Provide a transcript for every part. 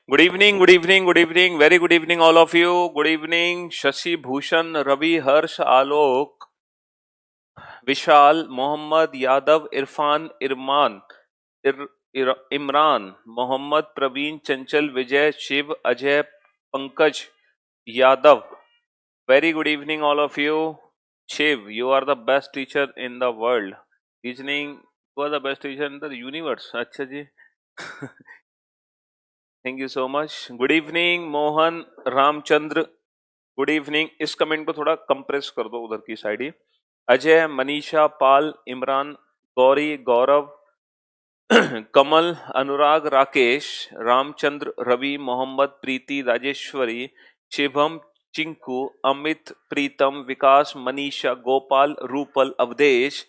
Good evening, good evening, good evening, very good evening, all of you. Good evening, Shashi Bhushan, Ravi, Harsh, Alok, Vishal, Mohammad, Yadav, Irfan, Irman, Imran, Mohammad, Praveen, Chanchal, Vijay, Shiv, Ajay, Pankaj, Yadav. Very good evening, all of you. Shiv, you are the best teacher in the world. Teaching, you are the best teacher in the universe. अच्छा जी. Thank you so much. Good evening Mohan Ramchandra. Good evening. इस comment को थोड़ा compress कर दो उधर की side ही. Ajay, Manisha, Pal, Imran, Gauri, Gaurav, Kamal, Anurag, Rakesh, Ramchandra, Ravi, Mohammed, Preeti, Rajeshwari, Shivam, Chinku, Amit, Pritam, Vikas, Manisha, Gopal, Rupal, Awadhesh,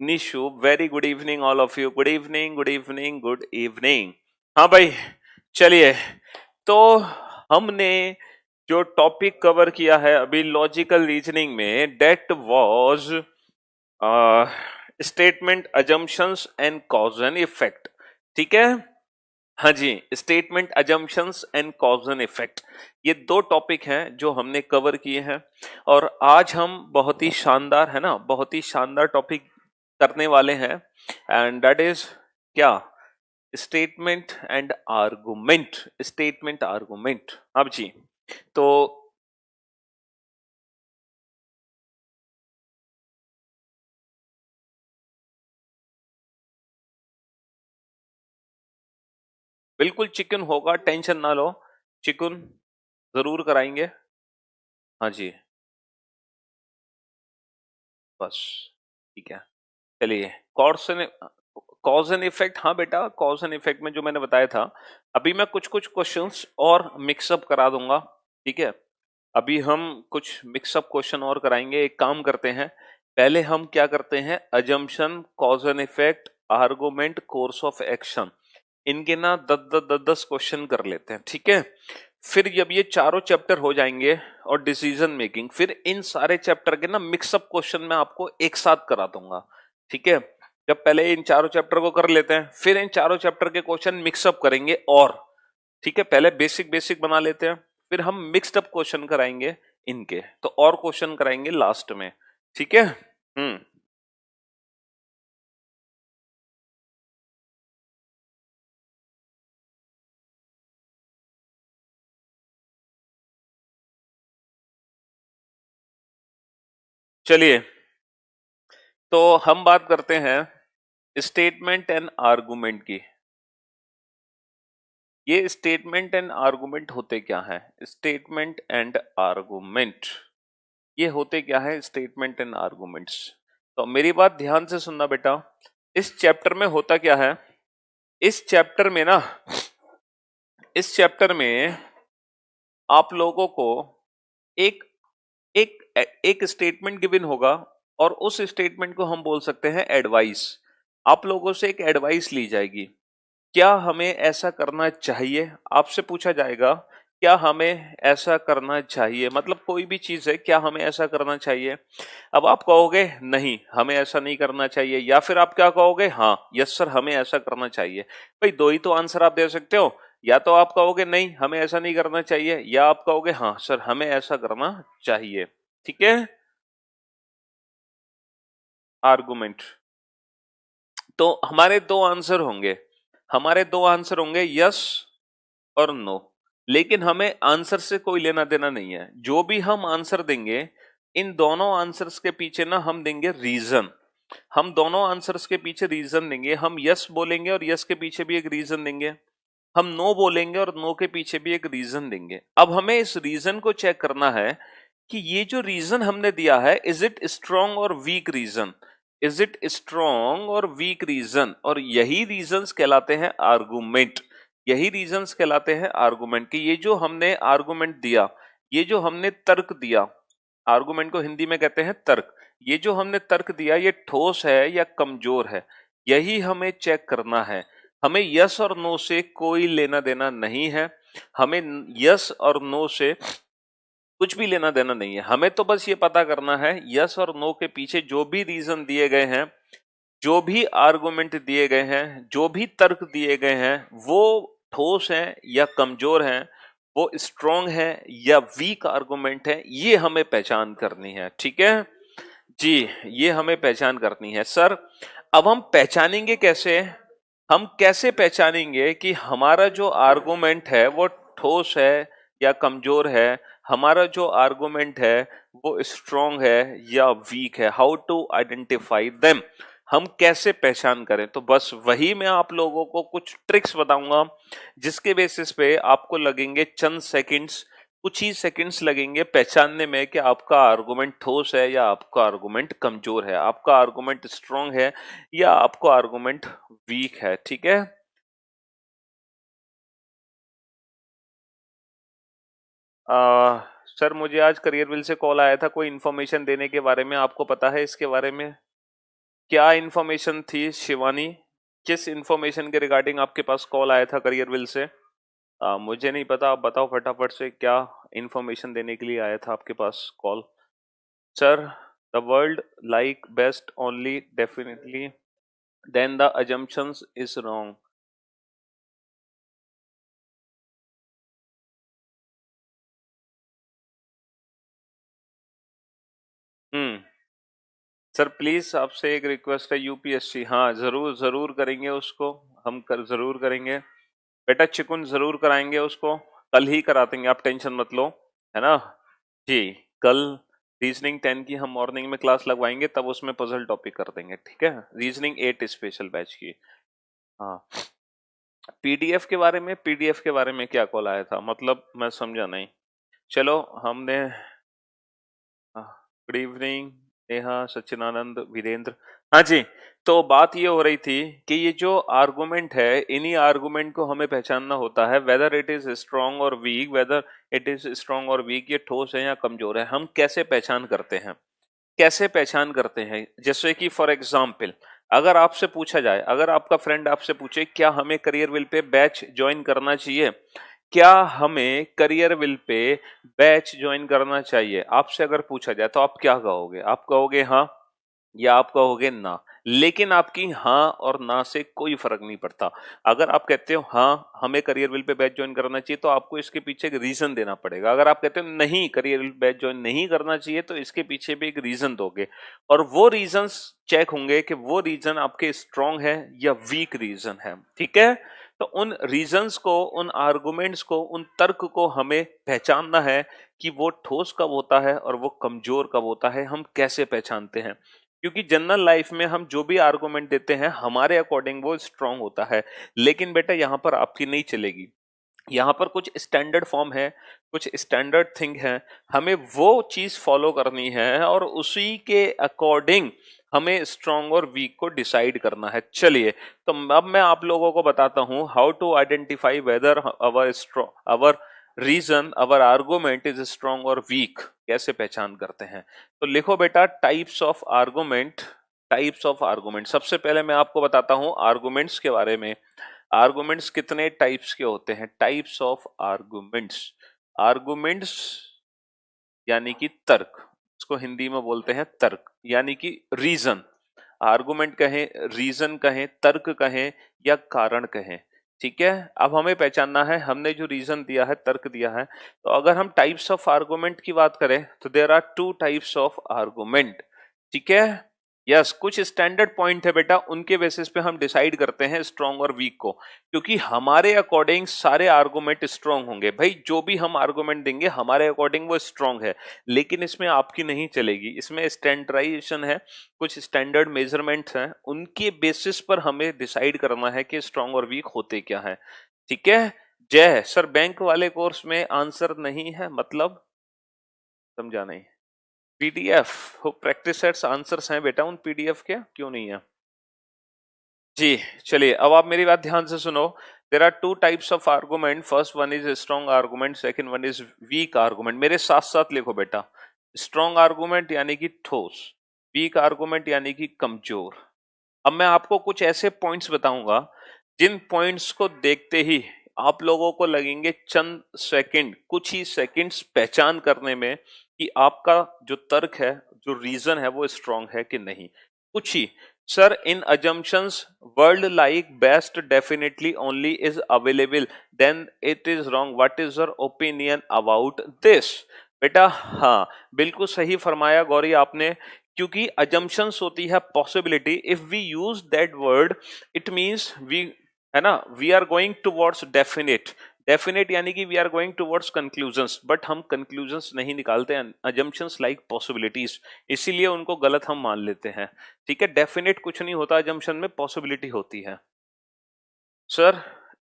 Nishu. Very good evening all of you. Good evening, good evening, good evening. हाँ भाई, चलिए. तो हमने जो टॉपिक कवर किया है अभी लॉजिकल रीजनिंग में, that was statement, assumptions and cause and effect. ठीक है. हाँ जी, statement, assumptions and cause and effect, ये दो टॉपिक हैं जो हमने कवर किए हैं. और आज हम बहुत ही शानदार, है ना, बहुत ही शानदार टॉपिक करने वाले हैं. एंड दैट इज क्या? Statement and argument. Statement, argument. अब जी, तो बिल्कुल चिकन होगा, टेंशन ना लो. चिकन जरूर कराएंगे. हाँ जी, बस ठीक है. चलिए, कॉज एंड इफेक्ट. हाँ बेटा, कॉज एंड इफेक्ट में जो मैंने बताया था, अभी मैं कुछ कुछ क्वेश्चंस और मिक्सअप करा दूंगा. ठीक है, अभी हम कुछ मिक्सअप क्वेश्चन और कराएंगे. एक काम करते हैं, पहले हम क्या करते हैं, assumption, cause and effect, argument, course of action, इनके ना 10 क्वेश्चन कर लेते हैं. ठीक है. फिर जब ये चारों चैप्टर हो जाएंगे और डिसीजन मेकिंग, फिर इन सारे चैप्टर के ना मिक्सअप क्वेश्चन मैं आपको एक साथ करा दूंगा. ठीक है. जब पहले इन चारों चैप्टर को कर लेते हैं, फिर इन चारों चैप्टर के क्वेश्चन मिक्सअप करेंगे. और ठीक है, पहले बेसिक बेसिक बना लेते हैं, फिर हम मिक्स्ड अप क्वेश्चन कराएंगे इनके, तो और क्वेश्चन कराएंगे लास्ट में. ठीक है. हम्म. चलिए, तो हम बात करते हैं स्टेटमेंट एंड आर्गुमेंट की. ये स्टेटमेंट एंड आर्गुमेंट होते क्या है? स्टेटमेंट एंड आर्गुमेंट, ये होते क्या है स्टेटमेंट एंड आर्गुमेंट्स? तो मेरी बात ध्यान से सुनना बेटा. इस चैप्टर में होता क्या है, इस चैप्टर में ना, इस चैप्टर में आप लोगों को एक एक एक स्टेटमेंट गिवन होगा, और उस स्टेटमेंट को हम बोल सकते हैं एडवाइस. आप लोगों से एक एडवाइस ली जाएगी, क्या हमें ऐसा करना चाहिए, आपसे पूछा जाएगा क्या हमें ऐसा करना चाहिए, मतलब कोई भी चीज है, क्या हमें ऐसा करना चाहिए. अब आप कहोगे नहीं हमें ऐसा नहीं करना चाहिए, या फिर आप क्या कहोगे, हाँ यस सर हमें ऐसा करना चाहिए. भाई दो ही तो आंसर आप दे सकते हो, या तो आप कहोगे नहीं हमें ऐसा नहीं करना चाहिए, या आप कहोगे हाँ सर हमें ऐसा करना चाहिए. ठीक है. आर्गुमेंट. तो हमारे दो आंसर होंगे, हमारे दो आंसर होंगे यस और नो. लेकिन हमें आंसर से कोई लेना देना नहीं है. जो भी हम आंसर देंगे, इन दोनों आंसर्स के पीछे ना हम देंगे रीजन. हम दोनों आंसर्स के पीछे रीजन देंगे. हम यस बोलेंगे और यस के पीछे भी एक रीजन देंगे. हम नो बोलेंगे और नो के पीछे भी एक रीजन देंगे. अब हमें इस रीजन को चेक करना है कि ये जो रीजन हमने दिया है, इज इट स्ट्रॉन्ग और weak reason, is it strong और वीक रीजन. और यही रीजंस कहलाते हैं आर्गुमेंट. यही रीजंस कहलाते हैं आर्गुमेंट. कि ये जो हमने आर्गुमेंट दिया, ये जो हमने तर्क दिया, आर्गुमेंट को हिंदी में कहते हैं तर्क, ये जो हमने तर्क दिया ये ठोस है या कमजोर है, यही हमें चेक करना है. हमें यस और नो से कोई लेना देना नहीं है. हमें यस और नो से कुछ भी लेना देना नहीं है. हमें तो बस ये पता करना है यस और नो के पीछे जो भी रीजन दिए गए हैं, जो भी आर्गुमेंट दिए गए हैं, जो भी तर्क दिए गए हैं, वो ठोस हैं या कमजोर हैं, वो स्ट्रॉन्ग है या वीक आर्गुमेंट है, ये हमें पहचान करनी है। ठीक है जी, ये हमें पहचान करनी है। सर अब हम पहचानेंगे कैसे? हम कैसे पहचानेंगे कि हमारा जो आर्गुमेंट है वो ठोस है या कमजोर है, हमारा जो आर्गुमेंट है वो स्ट्रॉन्ग है या वीक है? हाउ टू आइडेंटिफाई देम, हम कैसे पहचान करें? तो बस वही मैं आप लोगों को कुछ ट्रिक्स बताऊंगा, जिसके बेसिस पे आपको लगेंगे चंद सेकंड्स, कुछ ही सेकंड्स लगेंगे पहचानने में कि आपका आर्गुमेंट ठोस है या आपका आर्गुमेंट कमजोर है, आपका आर्गुमेंट स्ट्रांग है या आपका आर्गुमेंट वीक है। ठीक है सर, मुझे आज करियर विल से कॉल आया था कोई इन्फॉर्मेशन देने के बारे में, आपको पता है इसके बारे में? क्या इन्फॉर्मेशन थी शिवानी? किस इन्फॉर्मेशन के रिगार्डिंग आपके पास कॉल आया था करियर विल से? मुझे नहीं पता, आप बताओ फटाफट से, क्या इन्फॉर्मेशन देने के लिए आया था आपके पास call? Sir, the world like best only definitely then the assumptions is wrong. Hmm sir please आपसे एक रिक्वेस्ट है, यूपीएससी, हाँ जरूर जरूर करेंगे उसको, हम जरूर करेंगे बेटा, चिकुन जरूर कराएंगे उसको, कल ही करा देंगे, आप टेंशन मत लो, है ना जी। कल रीजनिंग 10 की हम मॉर्निंग में क्लास लगवाएंगे, तब उसमें पजल टॉपिक कर देंगे, ठीक है? रीजनिंग 8 स्पेशल बैच की। हाँ, पीडीएफ के बारे में, पीडीएफ के बारे में क्या कॉल आया था, मतलब मैं समझा नहीं। चलो हमने, गुड इवनिंग नेहा, सच्चिदानंद, वीरेंद्र। हाँ जी, तो बात ये हो रही थी कि ये जो आर्गुमेंट है, इन्हीं आर्गुमेंट को हमें पहचानना होता है, वेदर इट इज स्ट्रांग और weak, whether it is strong और वीक, ये ठोस है या कमजोर है, हम कैसे पहचान करते हैं? कैसे पहचान करते हैं? जैसे कि फॉर एग्जाम्पल, अगर आपसे पूछा जाए, अगर आपका फ्रेंड आपसे पूछे क्या हमें career will pay batch join करना चाहिए, क्या हमें career will pay batch join करना चाहिए, आपसे अगर पूछा जाए तो आप क्या कहोगे? आप कहोगे हाँ या आप कहोगे ना? लेकिन आपकी हाँ और ना से कोई फर्क नहीं पड़ता। अगर आप कहते हो हाँ हमें career will pay batch join करना चाहिए, तो आपको इसके पीछे एक रीजन देना पड़ेगा। अगर आप कहते हो नहीं करियर विल बैच ज्वाइन नहीं करना चाहिए, तो इसके पीछे भी एक रीजन दोगे, और वो रीजंस चेक होंगे कि वो रीजन आपके स्ट्रांग है या वीक रीजन है। ठीक है, तो उन रीजंस को, उन आर्गुमेंट्स को, उन तर्क को हमें पहचानना है कि वो ठोस कब होता है और वो कमजोर कब होता है। हम कैसे पहचानते हैं? क्योंकि जनरल लाइफ में हम जो भी आर्गुमेंट देते हैं, हमारे अकॉर्डिंग वो स्ट्रांग होता है, लेकिन बेटा यहाँ पर आपकी नहीं चलेगी। यहाँ पर कुछ स्टैंडर्ड फॉर्म है, कुछ स्टैंडर्ड थिंग है, हमें वो चीज फॉलो करनी है और उसी के अकॉर्डिंग हमें स्ट्रांग और वीक को डिसाइड करना है। चलिए, तो अब मैं आप लोगों को बताता हूं how to identify whether our reason, our argument is strong और वीक, कैसे पहचान करते हैं। तो लिखो बेटा, types of argument, types of argument. सबसे पहले मैं आपको बताता हूं आर्गुमेंट्स के बारे में। आर्गुमेंट्स कितने टाइप्स के होते हैं? टाइप्स ऑफ आर्गुमेंट्स, आर्गुमेंट्स यानी कि तर्क, इसको हिंदी में बोलते हैं तर्क, यानी कि रीजन। आर्गुमेंट कहें, रीजन कहें, तर्क कहें या कारण कहें। ठीक है, अब हमें पहचानना है, हमने जो रीजन दिया है, तर्क दिया है, तो अगर हम टाइप्स ऑफ आर्गुमेंट की बात करें तो there are two types of argument. ठीक है, यस, कुछ स्टैंडर्ड पॉइंट है बेटा, उनके बेसिस पे हम डिसाइड करते हैं स्ट्रॉन्ग और वीक को, क्योंकि हमारे अकॉर्डिंग सारे आर्गुमेंट स्ट्रॉन्ग होंगे। भाई जो भी हम आर्गुमेंट देंगे हमारे अकॉर्डिंग वो स्ट्रॉन्ग है, लेकिन इसमें आपकी नहीं चलेगी, इसमें स्टैंडर्डाइजेशन है, कुछ स्टैंडर्ड मेजरमेंट्स हैं, उनके बेसिस पर हमें डिसाइड करना है कि स्ट्रॉन्ग और वीक होते क्या है। ठीक है, जय सर, बैंक वाले कोर्स में आंसर नहीं है मतलब? समझा नहीं। पीडीएफ हो, प्रैक्टिस सेट्स आंसर्स हैं बेटा उन पीडीएफ के, क्यों नहीं है जी। चलिए, अब आप मेरी बात ध्यान से सुनो। There are two types of argument, first one is strong argument, second one is weak argument. मेरे साथ साथ लिखो बेटा, स्ट्रॉन्ग आर्गुमेंट यानी कि ठोस, वीक आर्गुमेंट यानी कि कमजोर। अब मैं आपको कुछ ऐसे पॉइंट्स बताऊंगा जिन पॉइंट्स को देखते ही आप लोगों को लगेंगे चंद सेकंड, कुछ ही सेकंड्स पहचान करने में कि आपका जो तर्क है, जो रीजन है, वो स्ट्रांग है कि नहीं। कुछ ही, Sir, in assumptions, word like best definitely only is available. Then it is wrong. What is your opinion about this? बेटा हाँ, बिल्कुल सही फरमाया गौरी आपने, क्योंकि assumptions होती है possibility. If we use that word, it means we, है ना, we are going towards definite. Definite यानी कि we are going towards conclusions, but हम कंक्लूजन्स नहीं निकालते हैं, अजम्पशंस लाइक पॉसिबिलिटीज, इसीलिए उनको गलत हम मान लेते हैं। ठीक है, डेफिनेट कुछ नहीं होता अजम्पशन में, पॉसिबिलिटी होती है। सर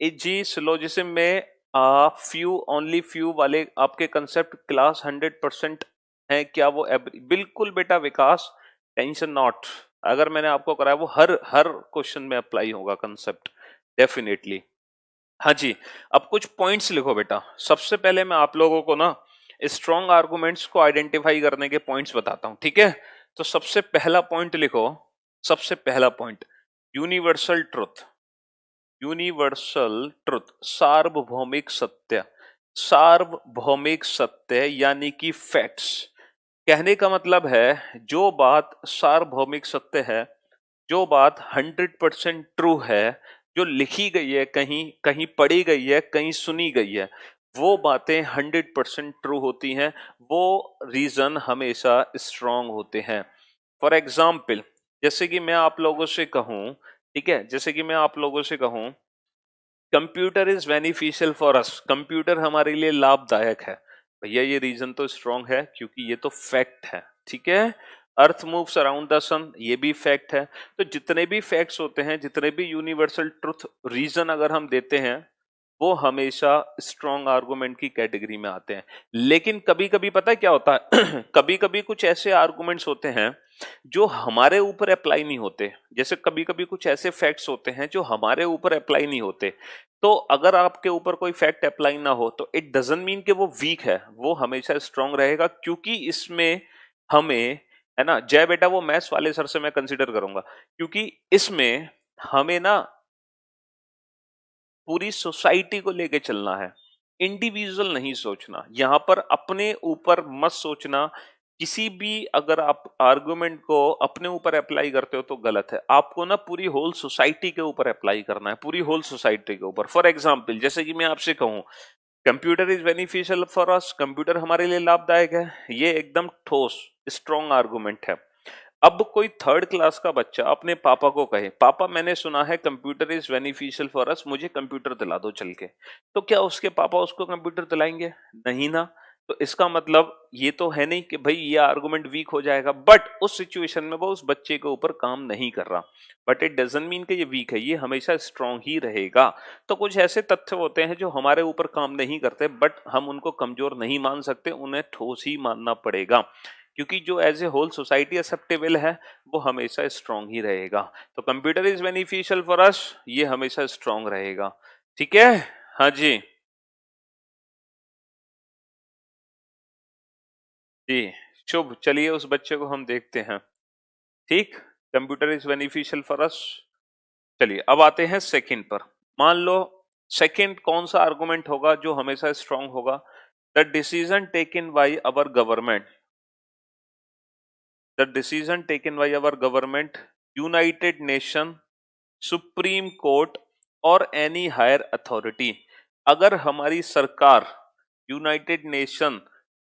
जी सिलोजिज्म में फ्यू, ओनली फ्यू वाले आपके कंसेप्ट क्लास 100% है क्या वो? बिल्कुल बेटा विकास, टेंशन नॉट, अगर मैंने आपको कराया वो हर हर क्वेश्चन में अप्लाई होगा कंसेप्ट, डेफिनेटली। हाँ जी, अब कुछ पॉइंट्स लिखो बेटा। सबसे पहले मैं आप लोगों को ना स्ट्रॉन्ग आर्गुमेंट्स को आइडेंटिफाई करने के पॉइंट्स बताता हूं, ठीक है? तो सबसे पहला पॉइंट लिखो, सबसे पहला point, universal truth. Universal truth, सार्वभौमिक सत्य। सार्वभौमिक सत्य यानी कि फैक्ट्स। कहने का मतलब है जो बात सार्वभौमिक सत्य है, जो बात 100% ट्रू है, जो लिखी गई है, कहीं कहीं पढ़ी गई है, कहीं सुनी गई है, वो बातें 100% ट्रू होती हैं, वो रीजन हमेशा स्ट्रांग होते हैं। फॉर एग्जाम्पल, जैसे कि मैं आप लोगों से कहूं, ठीक है, जैसे कि मैं आप लोगों से कहूं computer is beneficial for us, computer हमारे लिए लाभदायक है, भैया ये रीजन तो स्ट्रांग है क्योंकि ये तो फैक्ट है, ठीक है? अर्थ मूव्स अराउंड द सन, ये भी फैक्ट है। तो जितने भी फैक्ट्स होते हैं, जितने भी यूनिवर्सल ट्रुथ रीजन अगर हम देते हैं, वो हमेशा स्ट्रॉन्ग आर्गुमेंट की कैटेगरी में आते हैं। लेकिन कभी कभी पता है क्या होता है कभी कभी कुछ ऐसे आर्गुमेंट्स होते हैं जो हमारे ऊपर अप्लाई नहीं होते। जैसे कभी कभी कुछ ऐसे फैक्ट्स होते हैं जो हमारे ऊपर अप्लाई नहीं होते। तो अगर आपके ऊपर कोई फैक्ट अप्लाई ना हो तो इट डजंट मीन कि वो वीक है, वो हमेशा स्ट्रांग रहेगा, क्योंकि इसमें हमें, है ना जय बेटा, वो मैथ्स वाले सर से मैं कंसीडर करूंगा, क्योंकि इसमें हमें ना पूरी सोसाइटी को लेके चलना है, इंडिविजुअल नहीं सोचना। यहां पर अपने ऊपर मत सोचना। किसी भी अगर आप आर्गुमेंट को अपने ऊपर अप्लाई करते हो तो गलत है, आपको ना पूरी होल सोसाइटी के ऊपर अप्लाई करना है, पूरी होल सोसाइटी के ऊपर। फॉर एग्जाम्पल, जैसे कि मैं आपसे कहूं computer is beneficial for us, computer हमारे लिए लाभदायक है, ये एकदम ठोस स्ट्रॉन्ग आर्गुमेंट है। अब कोई थर्ड क्लास का बच्चा अपने पापा को कहे, पापा मैंने सुना है कंप्यूटर इज बेनिफिशियल फॉर अस, मुझे कंप्यूटर दिला दो चल के, तो क्या उसके पापा उसको कंप्यूटर दिलाएंगे? नहीं ना। तो इसका मतलब ये तो है नहीं कि भाई ये आर्गुमेंट वीक हो जाएगा, बट उस सिचुएशन में वो उस बच्चे के ऊपर काम नहीं कर रहा, बट इट डजंट मीन कि ये वीक है, ये हमेशा स्ट्रांग ही रहेगा। तो कुछ ऐसे तथ्य होते हैं जो हमारे ऊपर काम नहीं करते, बट हम उनको कमजोर नहीं मान सकते, उन्हें ठोस ही मानना पड़ेगा, क्योंकि जो as a whole society acceptable है वो हमेशा स्ट्रांग ही रहेगा। तो computer is beneficial for us, ये हमेशा स्ट्रांग रहेगा, ठीक है? हाँ जी जी, शुभ, चलिए उस बच्चे को हम देखते हैं। ठीक, कंप्यूटर इज बेनिफिशियल फॉर अस। चलिए अब आते हैं सेकंड पर। मान लो सेकंड कौन सा आर्गुमेंट होगा जो हमेशा स्ट्रांग होगा? The decision taken by our government, the decision taken by our government, United nation, supreme court और एनी हायर अथॉरिटी। अगर हमारी सरकार, यूनाइटेड नेशन,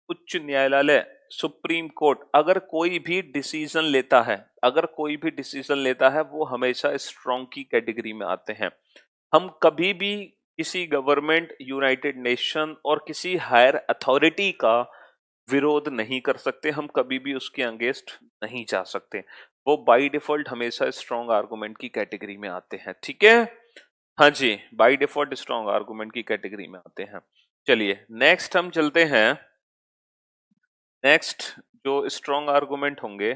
उच्च न्यायालय, सुप्रीम कोर्ट अगर कोई भी डिसीजन लेता है, अगर कोई भी डिसीजन लेता है, वो हमेशा स्ट्रॉन्ग की कैटेगरी में आते हैं। हम कभी भी किसी गवर्नमेंट, यूनाइटेड नेशन और किसी हायर अथॉरिटी का विरोध नहीं कर सकते, हम कभी भी उसके अगेंस्ट नहीं जा सकते, वो बाय डिफॉल्ट हमेशा स्ट्रॉन्ग आर्गुमेंट की कैटेगरी में आते हैं, ठीक है? हाँ जी, बाय डिफॉल्ट स्ट्रॉन्ग आर्गुमेंट की कैटेगरी में आते हैं। चलिए नेक्स्ट हम चलते हैं। नेक्स्ट जो स्ट्रॉन्ग आर्गुमेंट होंगे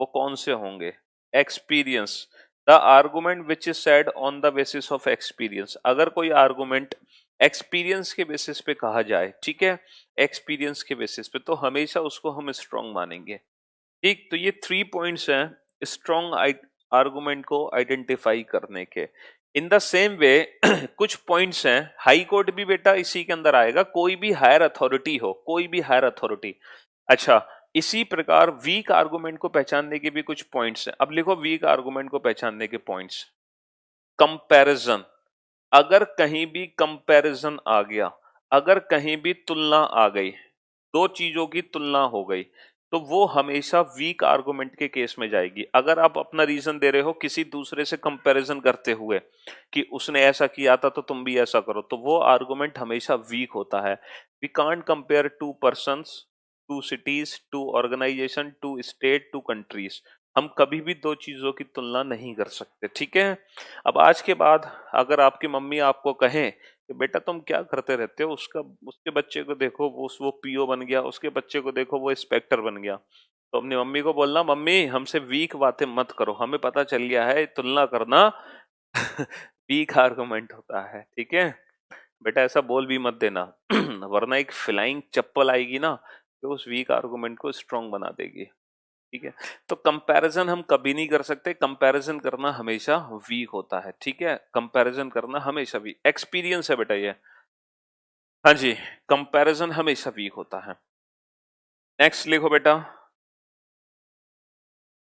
वो कौन से होंगे? Experience, the argument which is said on the basis of experience. अगर कोई आर्गुमेंट एक्सपीरियंस के बेसिस पे कहा जाए, ठीक है, एक्सपीरियंस के बेसिस पे, तो हमेशा उसको हम स्ट्रॉन्ग मानेंगे। ठीक, तो ये 3 पॉइंट्स हैं स्ट्रॉन्ग आर्गुमेंट को आइडेंटिफाई करने के। इन द सेम वे कुछ पॉइंट्स हैं, हाई कोर्ट भी बेटा इसी के अंदर आएगा, कोई भी हायर अथॉरिटी हो, कोई भी हायर अथॉरिटी। अच्छा, इसी प्रकार वीक आर्गुमेंट को पहचानने के भी कुछ पॉइंट्स हैं। अब लिखो वीक आर्गुमेंट को पहचानने के पॉइंट्स। कंपैरिजन, अगर कहीं भी कंपैरिजन आ गया, अगर कहीं भी तुलना आ गई, दो चीजों की तुलना हो गई, तो वो हमेशा वीक आर्गुमेंट के केस में जाएगी। अगर आप अपना रीजन दे रहे हो किसी दूसरे से कंपैरिजन करते हुए कि उसने ऐसा किया था तो तुम भी ऐसा करो, तो वो आर्गुमेंट हमेशा वीक होता है। We can't compare two persons, two cities, two organisation, two state, two countries. हम कभी भी दो चीजों की तुलना नहीं कर सकते, ठीक है। अब आज के बाद अगर आपकी मम्मी आपको कहें कि बेटा तुम क्या करते रहते हो, उसके बच्चे को देखो वो पीओ बन गया, उसके बच्चे को देखो वो इंस्पेक्टर बन गया, तो अपनी मम्मी को बोलना मम्मी हमसे वीक बातें मत करो, हमें पता चल गया है तुलना करना वीक आर्गुमेंट होता है, ठीक है। बेटा ऐसा बोल भी मत देना वरना एक फ्लाइंग चप्पल आएगी ना, तो उस वीक आर्गुमेंट को स्ट्रॉन्ग बना देगी, ठीक है। तो कंपैरिजन हम कभी नहीं कर सकते, कंपैरिजन करना हमेशा वीक होता है, ठीक है। कंपैरिजन करना हमेशा वीक, एक्सपीरियंस है बेटा ये, हाँ जी, कंपैरिजन हमेशा वीक होता है। नेक्स्ट लिखो बेटा,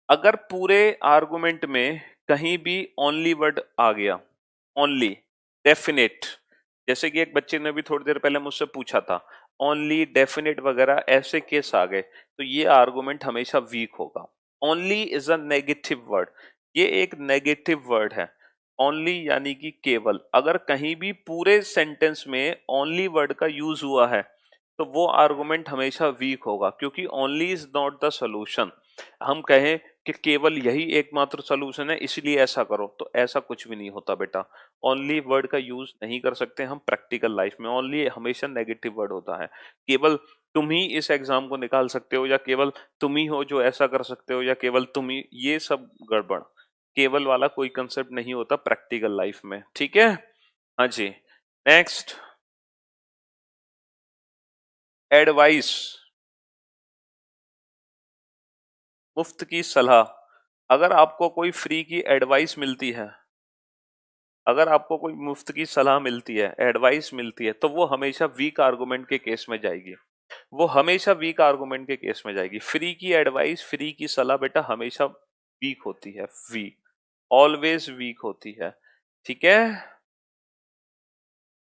अगर पूरे आर्गुमेंट में कहीं भी ओनली वर्ड आ गया, ओनली, डेफिनेट, जैसे कि एक बच्चे ने भी थोड़ी देर पहले मुझसे पूछा था, ओनली, डेफिनेट वगैरह ऐसे केस आ गए, तो ये आर्गुमेंट हमेशा वीक होगा। Only is a negative word, ये एक नेगेटिव वर्ड है। ओनली यानी कि केवल, अगर कहीं भी पूरे सेंटेंस में ओनली वर्ड का यूज हुआ है तो वो आर्गुमेंट हमेशा वीक होगा, क्योंकि only is not the solution. हम कहें कि केवल यही एकमात्र सोल्यूशन है इसलिए ऐसा करो, तो ऐसा कुछ भी नहीं होता बेटा। ओनली वर्ड का यूज नहीं कर सकते हम प्रैक्टिकल लाइफ में, ओनली हमेशा नेगेटिव वर्ड होता है। केवल तुम ही इस एग्जाम को निकाल सकते हो, या केवल तुम ही हो जो ऐसा कर सकते हो, या केवल तुम ही, ये सब गड़बड़। केवल वाला कोई कंसेप्ट नहीं होता प्रैक्टिकल लाइफ में, ठीक है। हाँ जी, नेक्स्ट, एडवाइस, मुफ्त की सलाह। अगर आपको कोई फ्री की एडवाइस मिलती है, अगर आपको कोई मुफ्त की सलाह मिलती है, एडवाइस मिलती है, तो वो हमेशा वीक आर्गुमेंट के केस में जाएगी, वो हमेशा वीक आर्गुमेंट के केस में जाएगी। फ्री की एडवाइस, फ्री की सलाह बेटा हमेशा वीक होती है, वीक, ऑलवेज वीक होती है, ठीक है।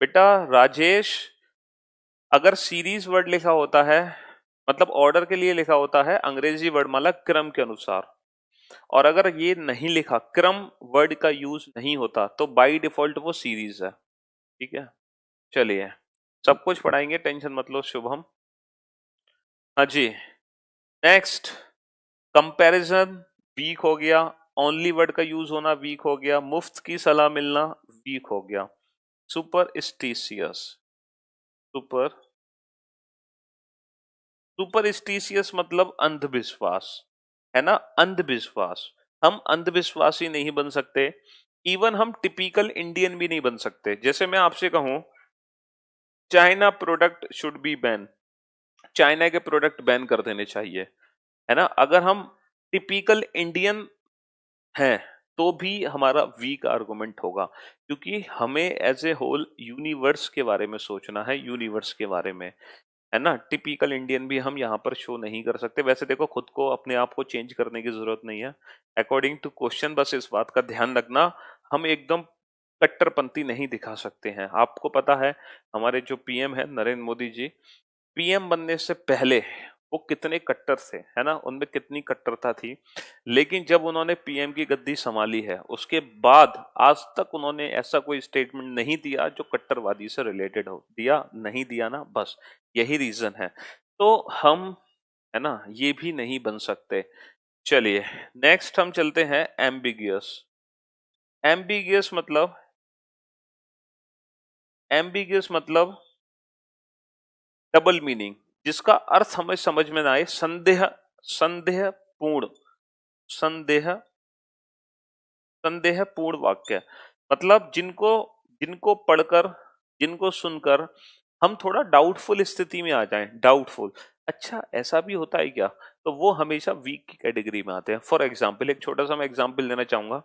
बेटा राजेश, अगर सीरीज वर्ड लिखा होता है, मतलब ऑर्डर के लिए लिखा होता है अंग्रेजी वर्डमाला क्रम के अनुसार, और अगर ये नहीं लिखा, क्रम वर्ड का यूज नहीं होता, तो बाय डिफॉल्ट वो सीरीज है, ठीक है। चलिए, सब कुछ पढ़ाएंगे, टेंशन मत लो शुभम। हाँ जी, नेक्स्ट, कंपैरिजन वीक हो गया, ओनली वर्ड का यूज होना वीक हो गया, मुफ्त की सलाह मिलना वीक हो गया। सुपरस्टिशियस, सुपर सुपरस्टिशियस मतलब अंधविश्वास, है ना, अंधविश्वास। हम अंधविश्वासी नहीं बन सकते, इवन हम टिपिकल इंडियन भी नहीं बन सकते। जैसे मैं आपसे कहूं China product should be ban, China के प्रोडक्ट बैन कर देने चाहिए, है ना, अगर हम टिपिकल इंडियन हैं तो भी हमारा वीक आर्गुमेंट होगा, क्योंकि हमें एज ए होल यूनिवर्स के बारे में सोचना है, यूनिवर्स के बारे में, है ना। टिपिकल इंडियन भी हम यहाँ पर शो नहीं कर सकते। वैसे देखो, खुद को, अपने आप को चेंज करने की जरूरत नहीं है, अकॉर्डिंग टू क्वेश्चन, बस इस बात का ध्यान रखना, हम एकदम कट्टरपंथी नहीं दिखा सकते हैं। आपको पता है हमारे जो पीएम है नरेंद्र मोदी जी, पीएम बनने से पहले वो कितने कट्टर थे, है ना, उनमें कितनी कट्टरता थी, लेकिन जब उन्होंने पीएम की गद्दी संभाली है उसके बाद आज तक उन्होंने ऐसा कोई स्टेटमेंट नहीं दिया जो कट्टरवादी से रिलेटेड हो, दिया नहीं दिया ना, बस यही रीजन है। तो हम, है ना, ये भी नहीं बन सकते। चलिए, नेक्स्ट हम चलते हैं एम्बिगियस। एम्बिगियस मतलब, एम्बिगियस मतलब डबल मीनिंग, जिसका अर्थ हमें समझ में ना आए, संदेह, संदेहपूर्ण, संदेह, संदेहपूर्ण वाक्य, मतलब जिनको, जिनको पढ़कर, जिनको सुनकर हम थोड़ा डाउटफुल स्थिति में आ जाएं, डाउटफुल, अच्छा ऐसा भी होता है क्या, तो वो हमेशा वीक की कैटेगरी में आते हैं। फॉर एग्जाम्पल, एक छोटा सा मैं एग्जाम्पल देना चाहूंगा,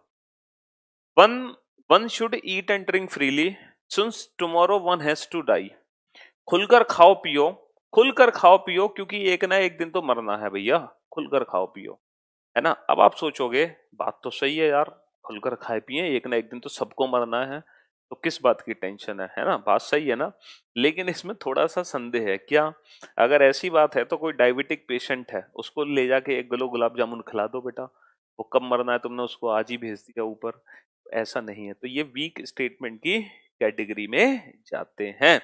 one one should eat and drink freely since tomorrow one has to die. खुलकर खाओ पियो, खुलकर खाओ पियो, क्योंकि एक ना एक दिन तो मरना है भैया, खुलकर खाओ पियो, है ना। अब आप सोचोगे बात तो सही है यार, खुलकर खाए पिए, एक ना एक दिन तो सबको मरना है, तो किस बात की टेंशन है ना, बात सही है ना। लेकिन इसमें थोड़ा सा संदेह है क्या। अगर ऐसी बात है तो कोई डायबिटिक पेशेंट है, उसको ले जाके 1 किलो गुलाब जामुन खिला दो बेटा, वो कब मरना है तुमने उसको आज ही भेज दिया ऊपर। ऐसा नहीं है, तो ये वीक स्टेटमेंट की कैटेगरी में जाते हैं,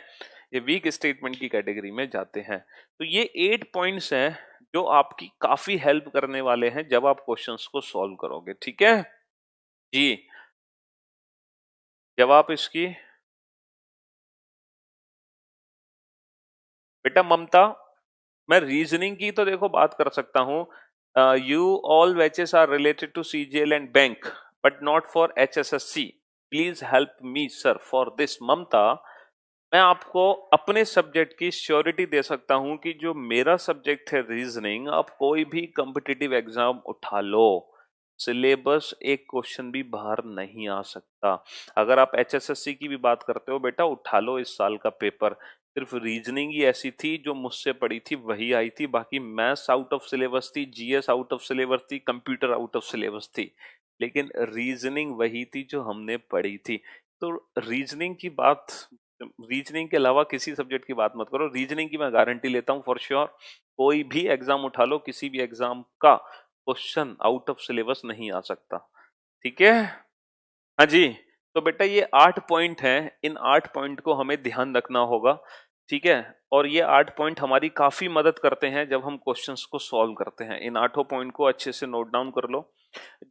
ये वीक स्टेटमेंट की कैटेगरी में जाते हैं। तो ये 8 पॉइंट्स हैं जो आपकी काफी हेल्प करने वाले हैं जब आप क्वेश्चंस को सॉल्व करोगे, ठीक है जी। जवाब इसकी बेटा ममता, मैं रीजनिंग की तो देखो बात कर सकता हूँ। You all batches are related to CGL and bank but not for HSSC, please help me sir for this. Mamta, मैं आपको अपने सब्जेक्ट की श्योरिटी दे सकता हूं कि जो मेरा सब्जेक्ट है रीजनिंग, आप कोई भी कॉम्पिटिटिव एग्जाम उठा लो, सिलेबस एक क्वेश्चन भी बाहर नहीं आ सकता। अगर आप एचएसएससी की भी बात करते हो बेटा, उठा लो इस साल का पेपर, सिर्फ रीजनिंग ही ऐसी थी जो मुझसे पढ़ी थी वही आई थी, बाकी मैथ्स आउट ऑफ सिलेबस थी, जीएस आउट ऑफ सिलेबस थी, कंप्यूटर आउट ऑफ सिलेबस थी, लेकिन रीजनिंग वही थी जो हमने पढ़ी थी। तो रीजनिंग की बात, रीजनिंग के अलावा किसी सब्जेक्ट की बात मत करो, रीजनिंग की मैं गारंटी लेता हूँ फॉर श्योर, कोई भी एग्जाम उठा लो, किसी भी एग्जाम का क्वेश्चन आउट ऑफ सिलेबस नहीं आ सकता, ठीक है। हाँ जी। तो बेटा ये 8 पॉइंट हैं, इन 8 पॉइंट को हमें ध्यान रखना होगा, ठीक है। और ये 8 पॉइंट हमारी काफी मदद करते हैं जब हम क्वेश्चंस को सॉल्व करते हैं। इन 8 पॉइंट को अच्छे से नोट डाउन कर लो।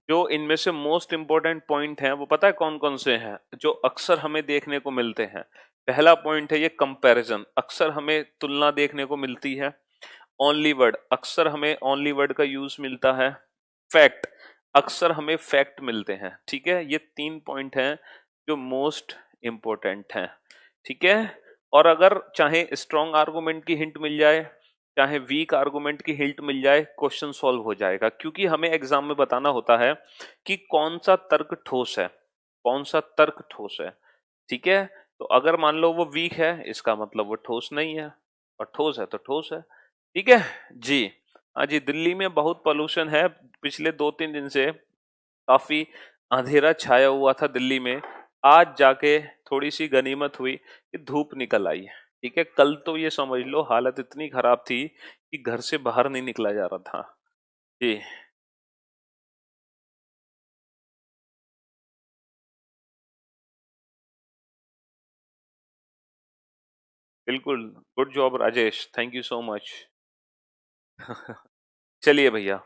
जो इनमें से मोस्ट इंपॉर्टेंट पॉइंट हैं वो पता है कौन कौन से हैं, जो अक्सर हमें देखने को मिलते हैं। पहला पॉइंट है ये कंपैरिजन, अक्सर हमें तुलना देखने को मिलती है। ओनली वर्ड, अक्सर हमें ओनली वर्ड का यूज मिलता है। फैक्ट, अक्सर हमें फैक्ट मिलते हैं, ठीक है। ये 3 पॉइंट हैं जो मोस्ट इंपॉर्टेंट हैं, ठीक है। और अगर चाहे स्ट्रॉन्ग आर्गुमेंट की हिंट मिल जाए, चाहे वीक आर्गुमेंट की हिंट मिल जाए, क्वेश्चन सॉल्व हो जाएगा, क्योंकि हमें एग्जाम में बताना होता है कि कौन सा तर्क ठोस है, कौन सा तर्क ठोस है, ठीक है। तो अगर मान लो वो वीक है, इसका मतलब वो ठोस नहीं है, और ठोस है तो ठोस है, ठीक है जी। हाँ जी, दिल्ली में बहुत पोल्यूशन है, पिछले 2-3 दिन से काफी अंधेरा छाया हुआ था दिल्ली में। आज जाके थोड़ी सी गनीमत हुई कि धूप निकल आई है, ठीक है। कल तो ये समझ लो हालत इतनी खराब थी कि घर से बाहर नहीं निकला जा रहा था जी। बिल्कुल, good job Rajesh, thank you so much. चलिए भैया,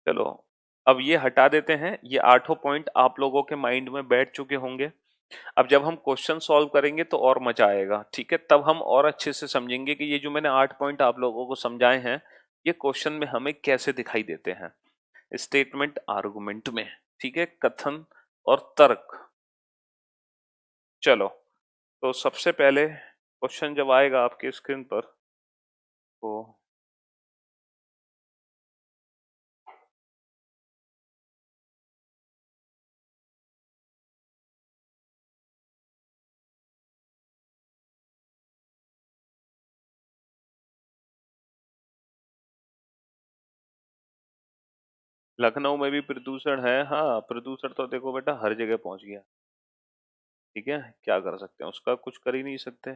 चलो अब ये हटा देते हैं, ये 8 पॉइंट आप लोगों के माइंड में बैठ चुके होंगे। अब जब हम क्वेश्चन सॉल्व करेंगे तो और मजा आएगा, ठीक है। तब हम और अच्छे से समझेंगे कि ये जो मैंने 8 पॉइंट आप लोगों को समझाए हैं, ये क्वेश्चन में हमें कैसे दिखाई देते हैं, स्टेटमेंट आर्गुमेंट में, ठीक है, कथन और तर्क। चलो, तो सबसे पहले क्वेश्चन जब आएगा आपके स्क्रीन पर, तो लखनऊ में भी प्रदूषण है, हाँ प्रदूषण तो देखो बेटा हर जगह पहुंच गया, ठीक है, क्या कर सकते हैं, उसका कुछ कर ही नहीं सकते।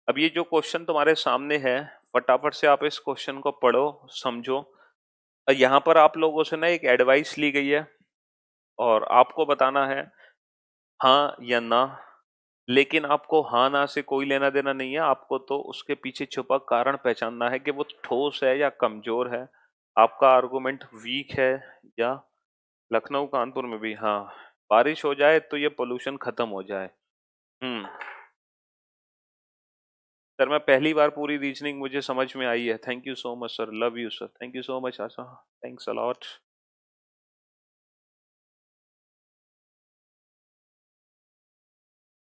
अब ये जो क्वेश्चन तुम्हारे सामने है, फटाफट से आप इस क्वेश्चन को पढ़ो, समझो। यहाँ पर आप लोगों से ना एक एडवाइस ली गई है, और आपको बताना है हाँ या ना। लेकिन आपको हाँ ना से कोई लेना देना नहीं है, आपको तो उसके पीछे छुपा कारण पहचानना है कि वो ठोस है या कमजोर है, आपका आर्गुमेंट वीक है या। लखनऊ कानपुर में भी, हाँ, बारिश हो जाए तो ये पोल्यूशन खत्म हो जाए। हम्म। सर मैं पहली बार पूरी रीजनिंग मुझे समझ में आई है, thank you so much sir, love you sir, thank you so much Asha, thanks a lot.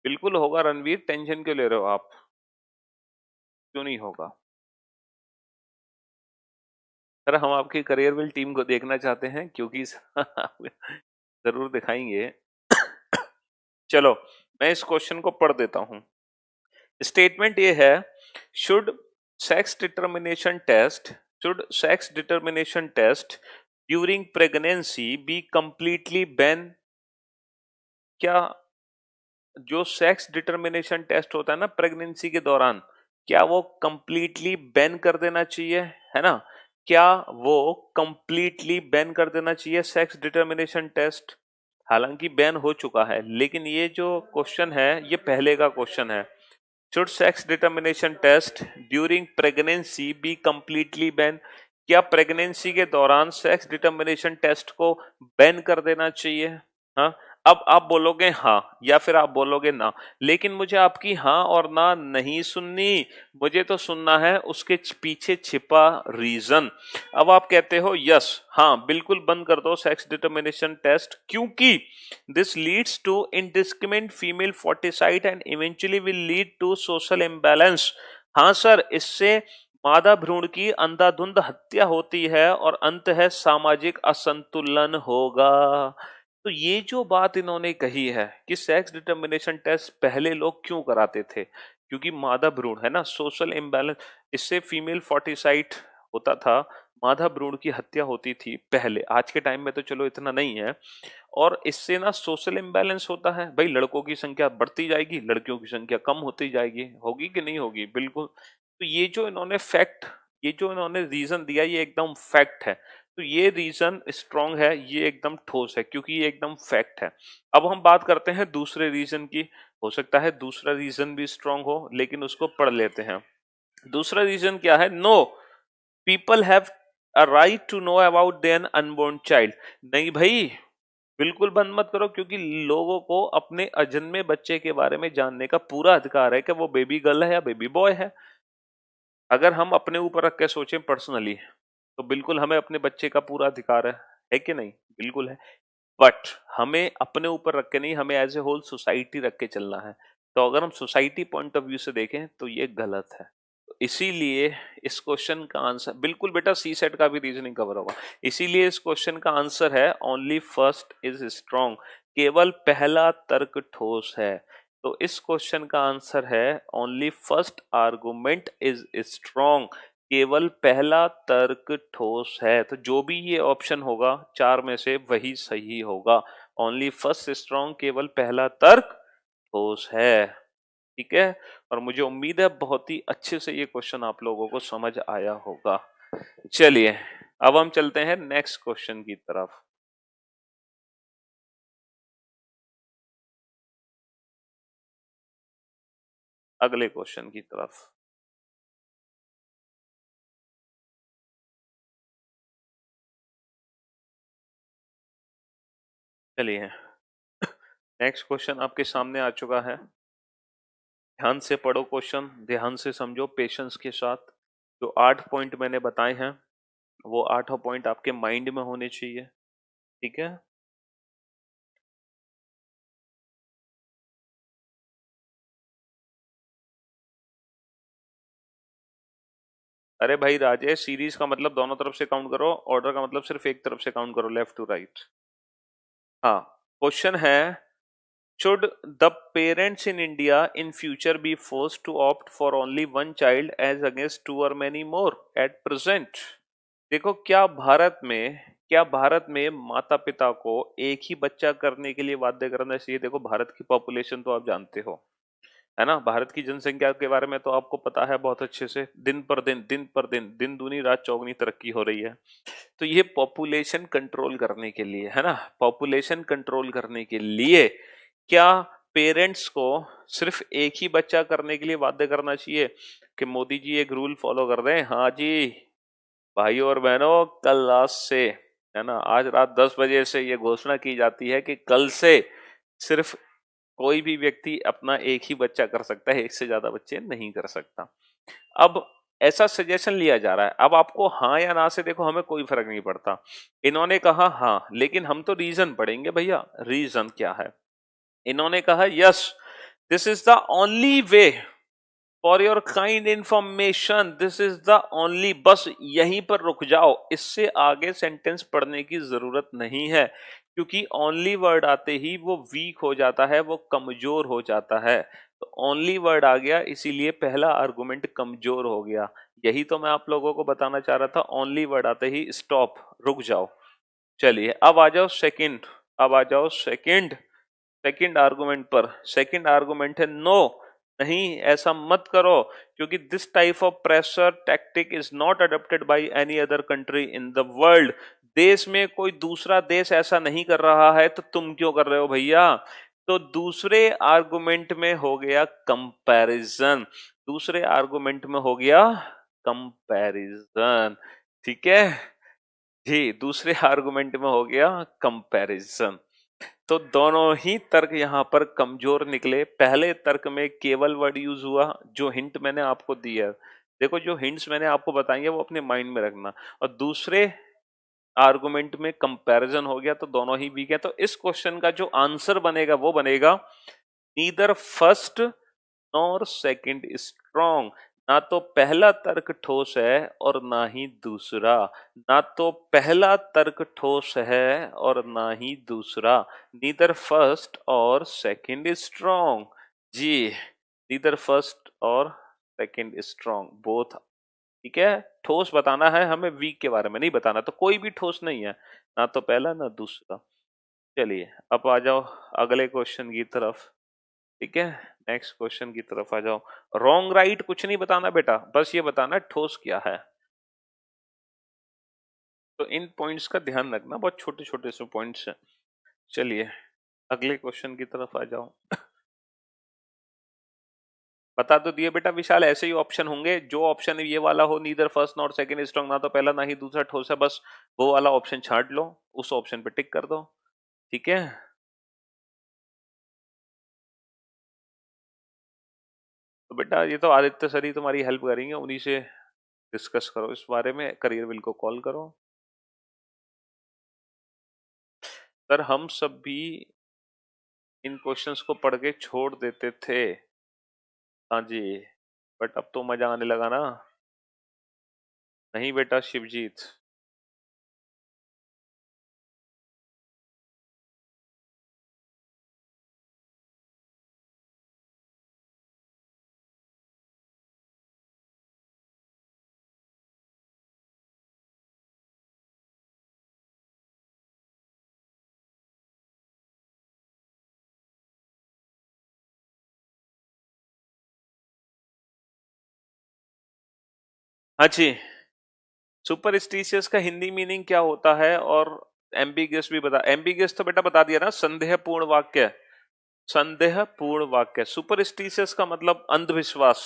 बिल्कुल होगा रणवीर, टेंशन क्यों ले रहे हो आप, क्यों नहीं होगा। सर हम आपकी करियर बिल्ड टीम को देखना चाहते हैं, क्योंकि जरूर दिखाएंगे। चलो मैं इस क्वेश्चन को पढ़ देता हूं। स्टेटमेंट ये है, should sex determination test should sex determination test during pregnancy be completely ban. क्या जो सेक्स डिटर्मिनेशन टेस्ट होता है ना प्रेगनेंसी के दौरान, क्या वो कंप्लीटली बैन कर देना चाहिए, है ना? क्या वो कंप्लीटली बैन कर देना चाहिए सेक्स डिटर्मिनेशन टेस्ट? हालांकि बैन हो चुका है, लेकिन ये जो क्वेश्चन है ये पहले का क्वेश्चन है। Should sex determination test during pregnancy be completely ban? क्या प्रेगनेंसी के दौरान सेक्स डिटर्मिनेशन टेस्ट को बैन कर देना चाहिए? हाँ, अब आप बोलोगे हाँ या फिर आप बोलोगे ना, लेकिन मुझे आपकी हाँ और ना नहीं सुननी, मुझे तो सुनना है उसके पीछे छिपा रीजन। अब आप कहते हो यस, हाँ बिल्कुल बंद कर दो सेक्स डिटर्मिनेशन टेस्ट, क्योंकि this leads to indiscriminate female foeticide and eventually will lead to social imbalance. हाँ सर, इससे मादा भ्रूण की अंधाधुंध हत्या होती है और अंत है सामाजिक असंतुलन होगा। तो ये जो बात इन्होंने कही है कि सेक्स डिटर्मिनेशन टेस्ट पहले लोग क्यों कराते थे, क्योंकि मादा भ्रूण है ना, सोशल इम्बैलेंस, इससे फीमेल फर्टिसाइड होता था, मादा भ्रूण की हत्या होती थी पहले, आज के टाइम में तो चलो इतना नहीं है, और इससे ना सोशल इम्बैलेंस होता है। भाई लड़कों की संख्या बढ़ती जाएगी, लड़कियों की संख्या कम होती जाएगी, होगी कि नहीं होगी? बिल्कुल। तो ये जो इन्होंने फैक्ट, ये जो इन्होंने रीजन दिया, ये एकदम फैक्ट है। तो ये रीजन स्ट्रॉन्ग है, ये एकदम ठोस है, क्योंकि ये एकदम फैक्ट है। अब हम बात करते हैं दूसरे रीजन की। हो सकता है दूसरा रीजन भी स्ट्रॉन्ग हो, लेकिन उसको पढ़ लेते हैं। दूसरा रीजन क्या है? No people have a right to know about their unborn child. नहीं भाई, बिल्कुल बंद मत करो, क्योंकि लोगों को अपने अजन्मे बच्चे के बारे में जानने का पूरा अधिकार है कि वो बेबी गर्ल है या बेबी बॉय है। अगर हम अपने ऊपर रख के सोचें पर्सनली, तो बिल्कुल हमें अपने बच्चे का पूरा अधिकार है कि नहीं? बिल्कुल है। बट हमें अपने ऊपर रख के नहीं, हमें एज ए होल सोसाइटी रख के चलना है। तो अगर हम सोसाइटी पॉइंट ऑफ व्यू से देखें तो ये गलत है। तो इसीलिए इस क्वेश्चन का आंसर, बिल्कुल बेटा सी सेट का भी रीजनिंग कवर होगा, इसीलिए इस क्वेश्चन का आंसर है ओनली फर्स्ट इज स्ट्रॉन्ग, केवल पहला तर्क ठोस है। तो इस क्वेश्चन का आंसर है only first argument is strong, केवल पहला तर्क ठोस है। तो जो भी ये ऑप्शन होगा चार में से वही सही होगा। ओनली फर्स्ट स्ट्रॉन्ग, केवल पहला तर्क ठोस है। ठीक है, और मुझे उम्मीद है बहुत ही अच्छे से ये क्वेश्चन आप लोगों को समझ आया होगा। चलिए अब हम चलते हैं नेक्स्ट क्वेश्चन की तरफ। अगले क्वेश्चन की तरफ चलिए, नेक्स्ट क्वेश्चन आपके सामने आ चुका है। ध्यान से पढ़ो क्वेश्चन, ध्यान से समझो, पेशेंस के साथ। जो 8 पॉइंट मैंने बताए हैं वो 8 पॉइंट आपके माइंड में होने चाहिए। ठीक है, अरे भाई राजेश, सीरीज का मतलब दोनों तरफ से काउंट करो, ऑर्डर का मतलब सिर्फ एक तरफ से काउंट करो, लेफ्ट टू राइट। हाँ, क्वेश्चन है, should the parents in India in future be forced to opt for only one child as against two or many more at present? देखो, क्या भारत में माता पिता को एक ही बच्चा करने के लिए बाध्य करना चाहिए? देखो भारत की पॉपुलेशन तो आप जानते हो, है ना, भारत की जनसंख्या के बारे में तो आपको पता है बहुत अच्छे से, दिन पर दिन दिन दूनी रात चौगनी तरक्की हो रही है। तो ये पॉपुलेशन कंट्रोल करने के लिए, है ना, पॉपुलेशन कंट्रोल करने के लिए क्या पेरेंट्स को सिर्फ एक ही बच्चा करने के लिए बाध्य करना चाहिए कि मोदी जी एक रूल फॉलो कर दें? हाँ जी भाइयों और बहनों, कल रात से, है ना, आज रात 10 बजे से ये घोषणा की जाती है कि कल से सिर्फ कोई भी व्यक्ति अपना एक ही बच्चा कर सकता है, एक से ज्यादा बच्चे नहीं कर सकता। अब ऐसा सजेशन लिया जा रहा है। अब आपको हाँ या ना से देखो हमें कोई फर्क नहीं पड़ता। इन्होंने कहा हाँ, लेकिन हम तो रीजन पढ़ेंगे भैया, रीजन क्या है। इन्होंने कहा yes, this is the only way for your kind information, this is the only, बस यहीं पर रुक जाओ, इससे आगे सेंटेंस पढ़ने की जरूरत नहीं है, क्योंकि ओनली वर्ड आते ही वो वीक हो जाता है, वो कमजोर हो जाता है। तो ओनली वर्ड आ गया, इसीलिए पहला आर्गुमेंट कमजोर हो गया। यही तो मैं आप लोगों को बताना चाह रहा था, ओनली वर्ड आते ही स्टॉप, रुक जाओ। चलिए अब आ जाओ सेकंड, अब आ जाओ सेकंड, सेकंड आर्गुमेंट पर। सेकंड आर्गुमेंट है नो, नहीं ऐसा मत करो, क्योंकि this type of pressure tactic is not adopted by any other country in the world. देश में कोई दूसरा देश ऐसा नहीं कर रहा है, तो तुम क्यों कर रहे हो भैया? तो दूसरे आर्गुमेंट में हो गया कंपैरिजन, दूसरे आर्गुमेंट में हो गया कंपैरिजन। ठीक है जी, दूसरे आर्गुमेंट में हो गया कंपैरिजन। तो दोनों ही तर्क यहां पर कमजोर निकले। पहले तर्क में केवल वर्ड यूज हुआ, जो हिंट मैंने आपको दिया। देखो जो हिंट्स मैंने आपको बताएंगे वो अपने माइंड में रखना। और दूसरे आर्गुमेंट में कंपैरिजन हो गया, तो दोनों ही वीक है। तो इस क्वेश्चन का जो आंसर बनेगा वो बनेगा neither first nor second strong. ना तो पहला तर्क ठोस है और ना ही दूसरा, ना तो पहला तर्क ठोस है और ना ही दूसरा। नीदर फर्स्ट और सेकंड स्ट्रॉन्ग। जी, नीदर फर्स्ट और सेकंड स्ट्रॉन्ग, बोथ। ठीक है, ठोस बताना है हमें, वीक के बारे में नहीं बताना। तो कोई भी ठोस नहीं है, ना तो पहला ना दूसरा। चलिए अब आ जाओ अगले क्वेश्चन की तरफ। ठीक है, नेक्स्ट क्वेश्चन की तरफ आ जाओ। रॉन्ग राइट कुछ नहीं बताना बेटा, बस ये बताना ठोस क्या है। तो इन पॉइंट्स का ध्यान रखना, बहुत छोटे छोटे से पॉइंट्स हैं। चलिए अगले क्वेश्चन की तरफ आ जाओ। बता तो दिए बेटा विशाल, ऐसे ही ऑप्शन होंगे, जो ऑप्शन ये वाला हो neither first not second strong, ना तो पहला ना ही दूसरा ठोस है, बस वो वाला ऑप्शन छांट लो, उस ऑप्शन पे टिक कर दो। ठीक है, तो बेटा ये तो आदित्य सर ही तुम्हारी हेल्प करेंगे, उन्हीं से डिस्कस करो इस बारे में, करियर विल को कॉल करो। सर हम सब भी इन क्वेश्चंस को पढ़ के छोड़ देते थे। हाँ जी, बट अब तो मजा आने लगा ना। नहीं बेटा शिवजीत। हाँ जी, सुपरस्टिशियस का हिंदी मीनिंग क्या होता है? और एम्बिगियस भी बता, एम्बिगियस तो बेटा बता दिया ना, संदेहपूर्ण वाक्य। संदेहपूर्ण वाक्य, सुपरस्टिशियस का मतलब अंधविश्वास।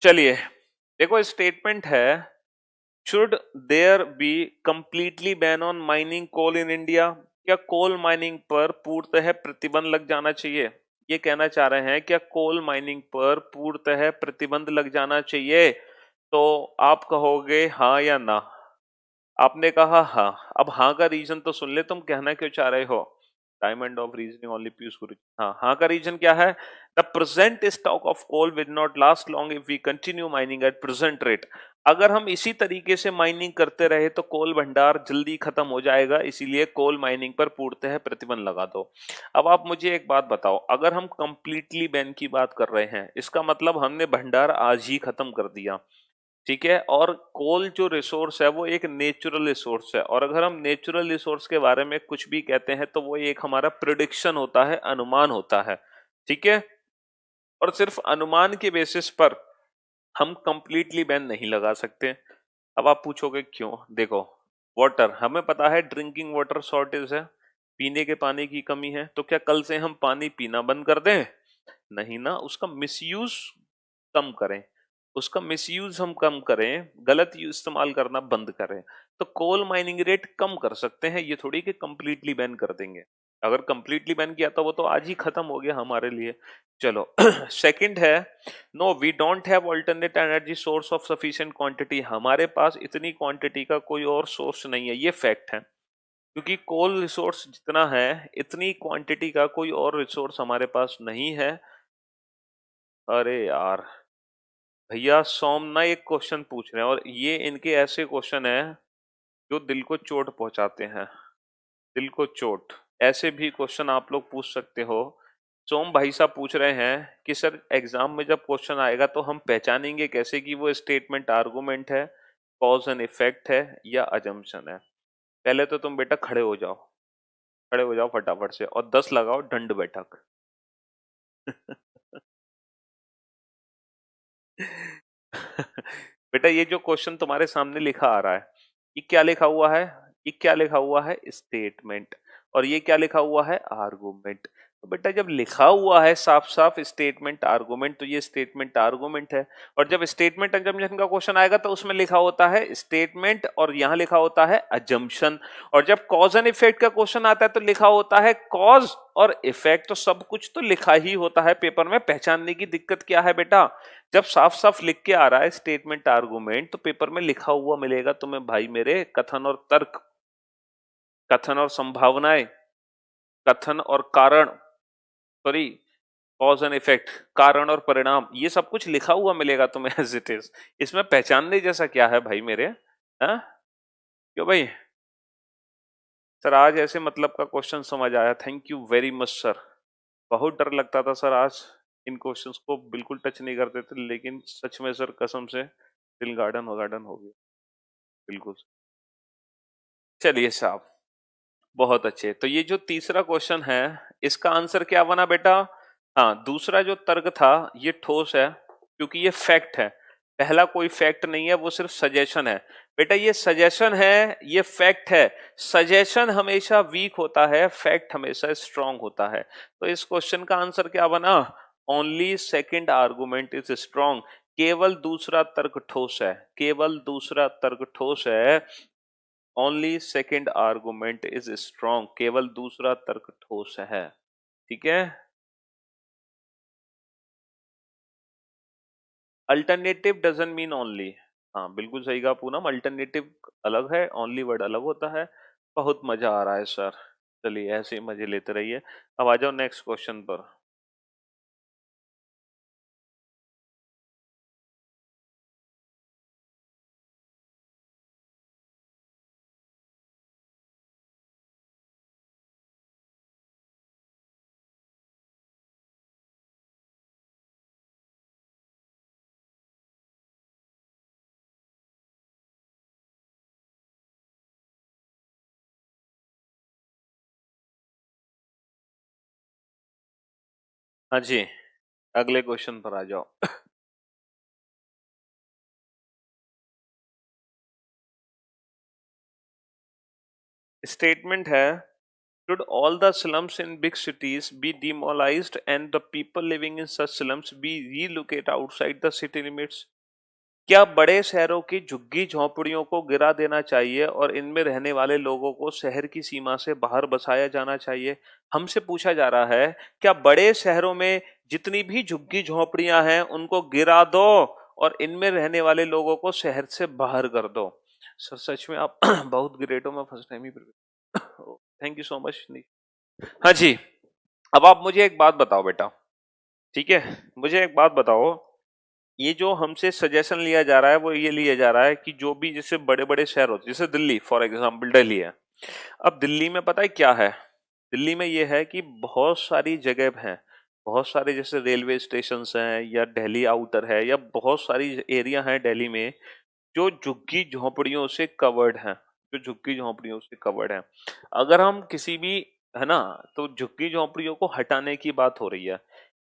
चलिए देखो स्टेटमेंट है, should there be completely ban on mining coal in India? क्या कोल माइनिंग पर पूर्णतः प्रतिबंध लग जाना चाहिए? ये कहना चाह रहे हैं क्या कोल माइनिंग पर पूर्णतः प्रतिबंध लग जाना चाहिए? तो आप कहोगे हाँ या ना। आपने कहा हाँ, अब हाँ का रीजन तो सुन ले, तुम कहना क्यों चाह रहे हो। Diamond of reasoning only Piyush Guru. हाँ, हाँ का रीजन क्या है? The present stock of coal will not last long if we continue mining at present rate. अगर हम इसी तरीके से माइनिंग करते रहे तो कोल भंडार जल्दी खत्म हो जाएगा, इसीलिए कोल माइनिंग पर पूर्णतः प्रतिबंध लगा दो। अब आप मुझे एक बात बताओ, अगर हम कंप्लीटली बैन की बात कर रहे हैं, इसका मतलब हमने भंडार आज ही खत्म कर दिया। ठीक है, और कोल जो रिसोर्स है वो एक नेचुरल रिसोर्स है, और अगर हम नेचुरल रिसोर्स के बारे में कुछ भी कहते हैं तो वो एक हमारा प्रिडिक्शन होता है, अनुमान होता है। ठीक है, और सिर्फ अनुमान के बेसिस पर हम कंप्लीटली बैन नहीं लगा सकते। अब आप पूछोगे क्यों? देखो, वाटर हमें पता है, ड्रिंकिंग वाटर शॉर्टेज है, पीने के पानी की कमी है, तो क्या कल से हम पानी पीना बंद कर दें? नहीं ना, उसका मिसयूज कम करें, उसका मिसयूज हम कम करें, गलत इस्तेमाल करना बंद करें। तो कोल माइनिंग रेट कम कर सकते हैं, ये थोड़ी कि कंप्लीटली बैन कर देंगे। अगर कंप्लीटली बैन किया तो वो तो आज ही खत्म हो गया हमारे लिए। चलो सेकंड है, no we don't have alternate energy source of sufficient quantity. हमारे पास इतनी क्वांटिटी का कोई और सोर्स नहीं है, ये फैक्ट है, क्योंकि कोल रिसोर्स जितना है इतनी क्वांटिटी का कोई और रिसोर्स हमारे पास नहीं है। अरे यार, भैया सोमना एक क्वेश्चन पूछ रहे हैं, और ये इनके ऐसे क्वेश्चन है जो दिल को चोट पहुंचाते हैं। दिल को चोट, ऐसे भी क्वेश्चन आप लोग पूछ सकते हो। सोम भाई साहब पूछ रहे हैं कि सर एग्जाम में जब क्वेश्चन आएगा तो हम पहचानेंगे कैसे कि वो स्टेटमेंट आर्गुमेंट है, कॉज एंड इफेक्ट है या अजम्पशन है। पहले तो तुम बेटा खड़े हो जाओ, खड़े हो जाओ फटाफट से और 10 लगाओ दंड बैठक। बेटा ये जो क्वेश्चन तुम्हारे सामने लिखा आ रहा है, ये क्या लिखा हुआ है? ये क्या लिखा हुआ है? स्टेटमेंट। और ये क्या लिखा हुआ है? आर्गुमेंट। तो बेटा जब लिखा हुआ है साफ साफ स्टेटमेंट आर्गुमेंट, तो ये स्टेटमेंट आर्गुमेंट है। और जब स्टेटमेंट अजम्पशन का क्वेश्चन आएगा तो उसमें लिखा होता है स्टेटमेंट और यहां लिखा होता है अजम्पशन। और जब कॉज एंड इफेक्ट का क्वेश्चन आता है तो लिखा होता है कॉज और इफेक्ट। तो सब कुछ तो लिखा ही होता है पेपर में, पहचानने की दिक्कत क्या है बेटा? जब साफ साफ लिख के आ रहा है स्टेटमेंट आर्गुमेंट तो पेपर में लिखा हुआ मिलेगा तुम्हें भाई मेरे, कथन और तर्क, कथन और संभावनाएं, कथन और कारण, सॉरी कॉज एंड इफेक्ट, कारण और परिणाम, ये सब कुछ लिखा हुआ मिलेगा तुम्हें एज इट इज। इसमें पहचानने जैसा क्या है भाई मेरे? हाँ क्यों भाई? सर आज ऐसे मतलब का क्वेश्चन समझ आया, thank you very much sir. बहुत डर लगता था सर, आज इन क्वेश्चंस को बिल्कुल टच नहीं करते थे, लेकिन सच में सर कसम से दिल गार्डन गार्डन हो गया बिल्कुल। चलिए साहब, बहुत अच्छे। तो ये जो तीसरा क्वेश्चन है इसका आंसर क्या बना बेटा? हाँ, दूसरा जो तर्क था ये ठोस है क्योंकि ये फैक्ट है। पहला कोई फैक्ट नहीं है, वो सिर्फ सजेशन है। बेटा ये सजेशन है, ये फैक्ट है। सजेशन हमेशा वीक होता है, फैक्ट हमेशा स्ट्रांग होता है। तो इस क्वेश्चन का आंसर क्या बना? Only second argument is strong. केवल दूसरा तर्क ठोस है, केवल दूसरा तर्क ठोस है। Only second argument is strong, केवल दूसरा तर्क ठोस है। ठीक है। Alternative doesn't mean only. हाँ बिल्कुल सही कहा पूनम, अल्टरनेटिव अलग है, ओनली वर्ड अलग होता है। बहुत मजा आ रहा है सर, चलिए ऐसे ही मजे लेते रहिए। अब आ जाओ नेक्स्ट क्वेश्चन पर। हाँ जी, अगले क्वेश्चन पर आ जाओ। स्टेटमेंट है, should all the slums in big cities be demolished and the people living in such slums be relocated outside the city limits? क्या बड़े शहरों की झुग्गी झोंपड़ियों को गिरा देना चाहिए और इनमें रहने वाले लोगों को शहर की सीमा से बाहर बसाया जाना चाहिए? हमसे पूछा जा रहा है क्या बड़े शहरों में जितनी भी झुग्गी झोंपड़ियां हैं उनको गिरा दो और इनमें रहने वाले लोगों को शहर से बाहर कर दो। सर सच में आप बहुत ग्रेट हो, मैं first time he thank you so much. हाँ जी, अब आप मुझे एक बात बताओ बेटा, ठीक है, मुझे एक बात बताओ। ये जो हमसे सजेशन लिया जा रहा है वो ये लिया जा रहा है कि जो भी जैसे बड़े बड़े शहर होते हैं, जैसे दिल्ली फॉर एग्जांपल दिल्ली है। अब दिल्ली में पता है क्या है? दिल्ली में ये है कि बहुत सारी जगह हैं, बहुत सारे जैसे रेलवे स्टेशन हैं या दिल्ली आउटर है या बहुत सारी एरिया हैं दिल्ली में जो झुग्गी झोंपड़ियों से कवर्ड हैं, जो झुग्गी झोंपड़ियों से कवर्ड हैं। अगर हम किसी भी, है ना, तो झुग्गी झोंपड़ियों को हटाने की बात हो रही है,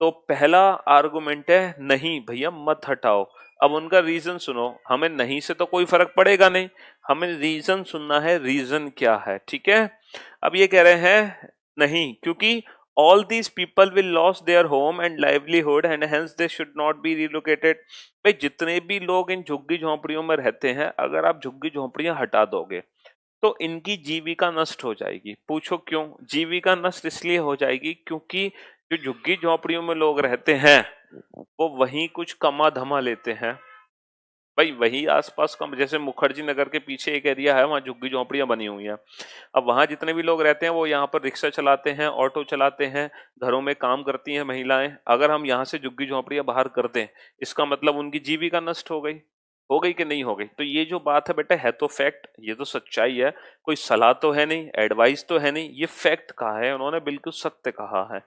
तो पहला आर्गुमेंट है नहीं भैया मत हटाओ। अब उनका रीजन सुनो, हमें नहीं से तो कोई फर्क पड़ेगा नहीं, हमें रीजन सुनना है, रीजन क्या है, ठीक है। अब ये कह रहे हैं नहीं क्योंकि all these people will lose their home and livelihood and hence they should not be relocated। भाई जितने भी लोग इन झुग्गी झोंपड़ियों में रहते हैं, अगर आप झुग्गी झोंपड़ियां हटा दोगे तो इनकी जीविका नष्ट हो जाएगी। पूछो क्यों? जीविका नष्ट इसलिए हो जाएगी क्योंकि जो झुग्गी झोंपड़ियों में लोग रहते हैं वो वहीं कुछ कमा धमा लेते हैं। भाई वही आसपास का, जैसे मुखर्जी नगर के पीछे एक एरिया है, वहां झुग्गी झोंपड़ियां बनी हुई हैं। अब वहां जितने भी लोग रहते हैं वो यहाँ पर रिक्शा चलाते हैं, ऑटो चलाते हैं, घरों में काम करती हैं महिलाएं। अगर हम यहाँ से झुग्गी झोंपड़ियां बाहर कर दें, इसका मतलब उनकी जीविका नष्ट हो गई। हो गई कि नहीं हो गई? तो ये जो बात है बेटा है तो फैक्ट, ये तो सच्चाई है, कोई सलाह तो है नहीं, एडवाइस तो है नहीं, ये फैक्ट कहा है उन्होंने, बिल्कुल सत्य कहा है।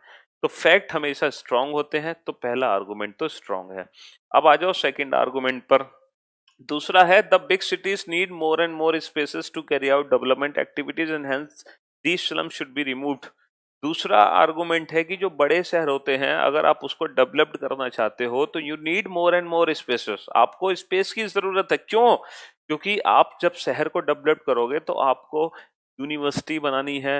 तो फैक्ट हमेशा स्ट्रांग होते हैं, तो पहला आर्गुमेंट तो स्ट्रांग है। अब आ जाओ सेकंड आर्गुमेंट पर। दूसरा है the big cities need more and more spaces to carry out development activities and hence these slum should be removed. दूसरा आर्गुमेंट है कि जो बड़े शहर होते हैं अगर आप उसको डेवलप्ड करना चाहते हो तो you need more and more spaces, आपको स्पेस की जरूरत है। क्यों? क्योंकि आप जब शहर को डेवलप करोगे तो आपको यूनिवर्सिटी बनानी है,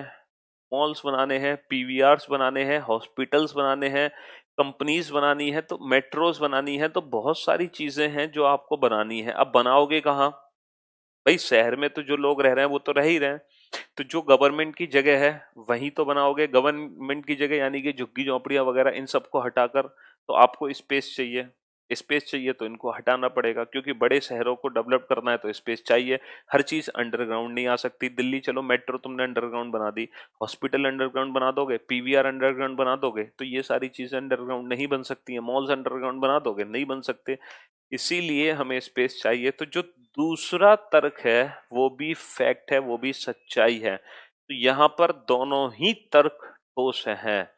मॉल्स बनाने हैं, पीवीआरस बनाने हैं, हॉस्पिटल्स बनाने हैं, कंपनीज बनानी है, तो मेट्रोज बनानी है, तो बहुत सारी चीजें हैं जो आपको बनानी है। अब बनाओगे कहाँ? भाई शहर में तो जो लोग रह रहे हैं वो तो रह ही रहे हैं, तो जो गवर्नमेंट की जगह है वहीं तो बनाओगे। गवर्नमेंट की जगह यानी कि झुग्गी झोंपड़ियां वगैरह इन सबको हटाकर, तो आपको स्पेस चाहिए, स्पेस चाहिए तो इनको हटाना पड़ेगा, क्योंकि बड़े शहरों को डेवलप करना है तो स्पेस चाहिए। हर चीज अंडरग्राउंड नहीं आ सकती। दिल्ली चलो मेट्रो तुमने अंडरग्राउंड बना दी, हॉस्पिटल अंडरग्राउंड बना दोगे, पीवीआर अंडरग्राउंड बना दोगे, तो ये सारी चीजें अंडरग्राउंड नहीं बन सकती है। मॉल्स अंडरग्राउंड बना दोगे, नहीं बन सकते, इसीलिए हमें स्पेस चाहिए। तो जो दूसरा तर्क है वो भी फैक्ट है, वो भी सच्चाई है। तो यहाँ पर दोनों ही तर्क ठोस हैं।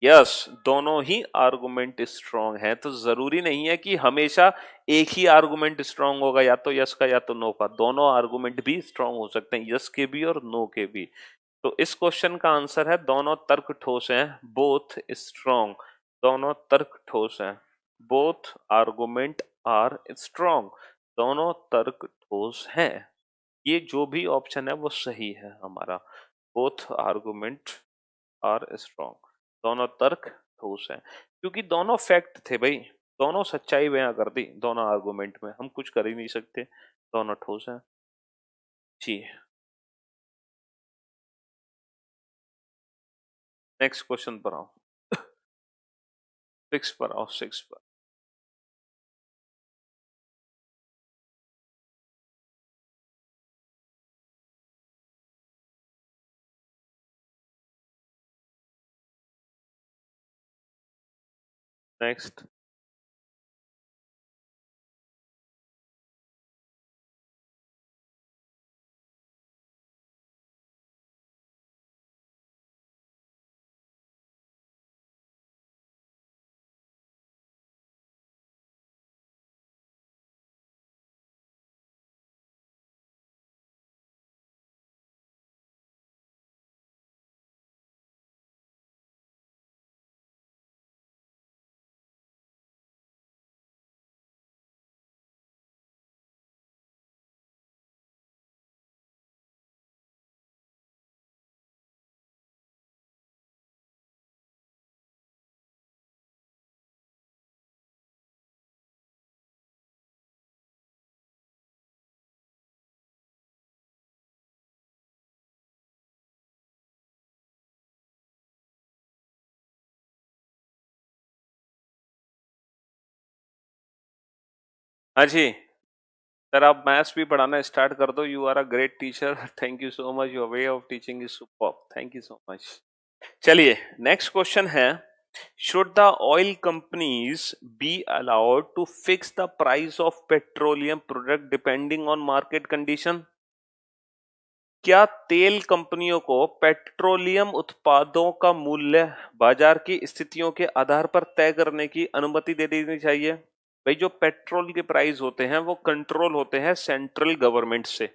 यस, दोनों ही आर्गुमेंट स्ट्रांग है। तो जरूरी नहीं है कि हमेशा एक ही आर्गुमेंट स्ट्रांग होगा, या तो यस का या तो नो का। दोनों आर्गुमेंट भी स्ट्रांग हो सकते हैं, यस के भी और नो के भी। तो इस क्वेश्चन का आंसर है दोनों तर्क ठोस हैं, बोथ स्ट्रांग। दोनों तर्क ठोस हैं, बोथ आर्गुमेंट आर स्ट्रांग। दोनों तर्क ठोस हैं। ये जो भी ऑप्शन है वो सही है हमारा। बोथ आर्गुमेंट आर स्ट्रांग, दोनों तर्क ठोस हैं, क्योंकि दोनों फैक्ट थे भाई, दोनों सच्चाई बयां कर दी दोनों आर्गुमेंट में, हम कुछ कर ही नहीं सकते, दोनों ठोस हैं जी। नेक्स्ट क्वेश्चन पर आओ, सिक्स पर आओ, सिक्स पर। नेक्स्ट। हाँ जी, सर आप मैथ्स भी पढ़ाना स्टार्ट कर दो। You are a great teacher, thank you so much, your way of teaching is superb, thank you so much. चलिए नेक्स्ट क्वेश्चन है, should the oil companies be allowed to fix the price of petroleum product depending on market condition? क्या तेल कंपनियों को petroleum उत्पादों का मूल्य बाजार की स्थितियों के आधार पर तय करने की अनुमति दे देनी चाहिए? भाई जो पेट्रोल के प्राइस होते हैं वो कंट्रोल होते हैं सेंट्रल गवर्नमेंट से।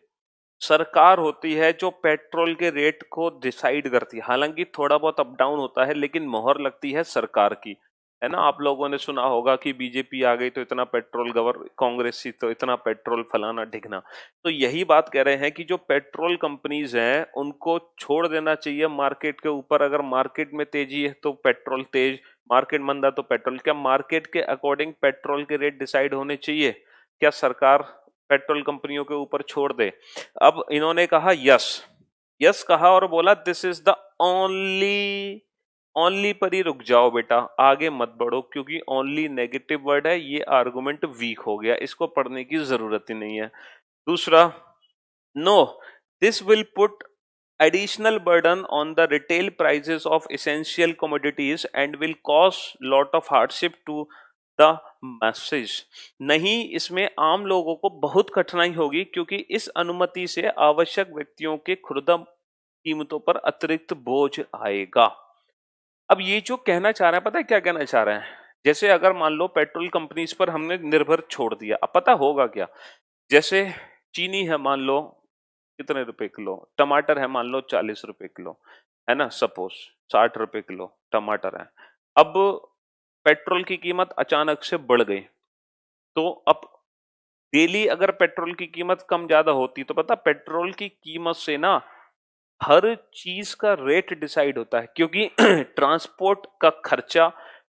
सरकार होती है जो पेट्रोल के रेट को डिसाइड करती है, हालांकि थोड़ा बहुत अप डाउन होता है लेकिन मोहर लगती है सरकार की, है ना। आप लोगों ने सुना होगा कि बीजेपी आ गई तो इतना पेट्रोल, कांग्रेस ही तो इतना पेट्रोल, फलाना ढिकना। तो यही बात कह रहे हैं कि जो पेट्रोल कंपनीज हैं उनको छोड़ देना चाहिए मार्केट के ऊपर। अगर मार्केट में तेजी है तो पेट्रोल तेज, मार्केट मंदा तो पेट्रोल। क्या मार्केट के अकॉर्डिंग पेट्रोल के रेट डिसाइड होने चाहिए? क्या सरकार पेट्रोल कंपनियों के ऊपर छोड़ दे? अब इन्होंने कहा यस, यस कहा और बोला this is the only, only पर ही रुक जाओ बेटा, आगे मत बढ़ो, क्योंकि ओनली नेगेटिव वर्ड है, ये आर्गुमेंट वीक हो गया, इसको पढ़ने की जरूरत ही नहीं है। दूसरा, no, this will put additional burden on the retail prices of essential commodities and will cause lot of hardship to the message. नहीं, इसमें आम लोगों को बहुत कठिनाई होगी क्योंकि इस अनुमति से आवश्यक व्यक्तियों के खुर्दम कीमतों पर अतिरिक्त बोझ आएगा। अब ये जो कहना चाह रहा है, पता है क्या कहना चाह रहे हैं? जैसे अगर मान लो पेट्रोल कंपनीज पर हमने निर्भर छोड़ दिया, अब पता होगा क्या? जैसे चीनी है मान लो कितने रुपए किलो, टमाटर है मान लो 40 रुपए किलो, है ना, सपोज 60 रुपए किलो टमाटर है। अब पेट्रोल की कीमत अचानक से बढ़ गई, तो अब डेली अगर पेट्रोल की कीमत कम ज्यादा होती तो पता पेट्रोल की कीमत से ना हर चीज का रेट डिसाइड होता है, क्योंकि ट्रांसपोर्ट का खर्चा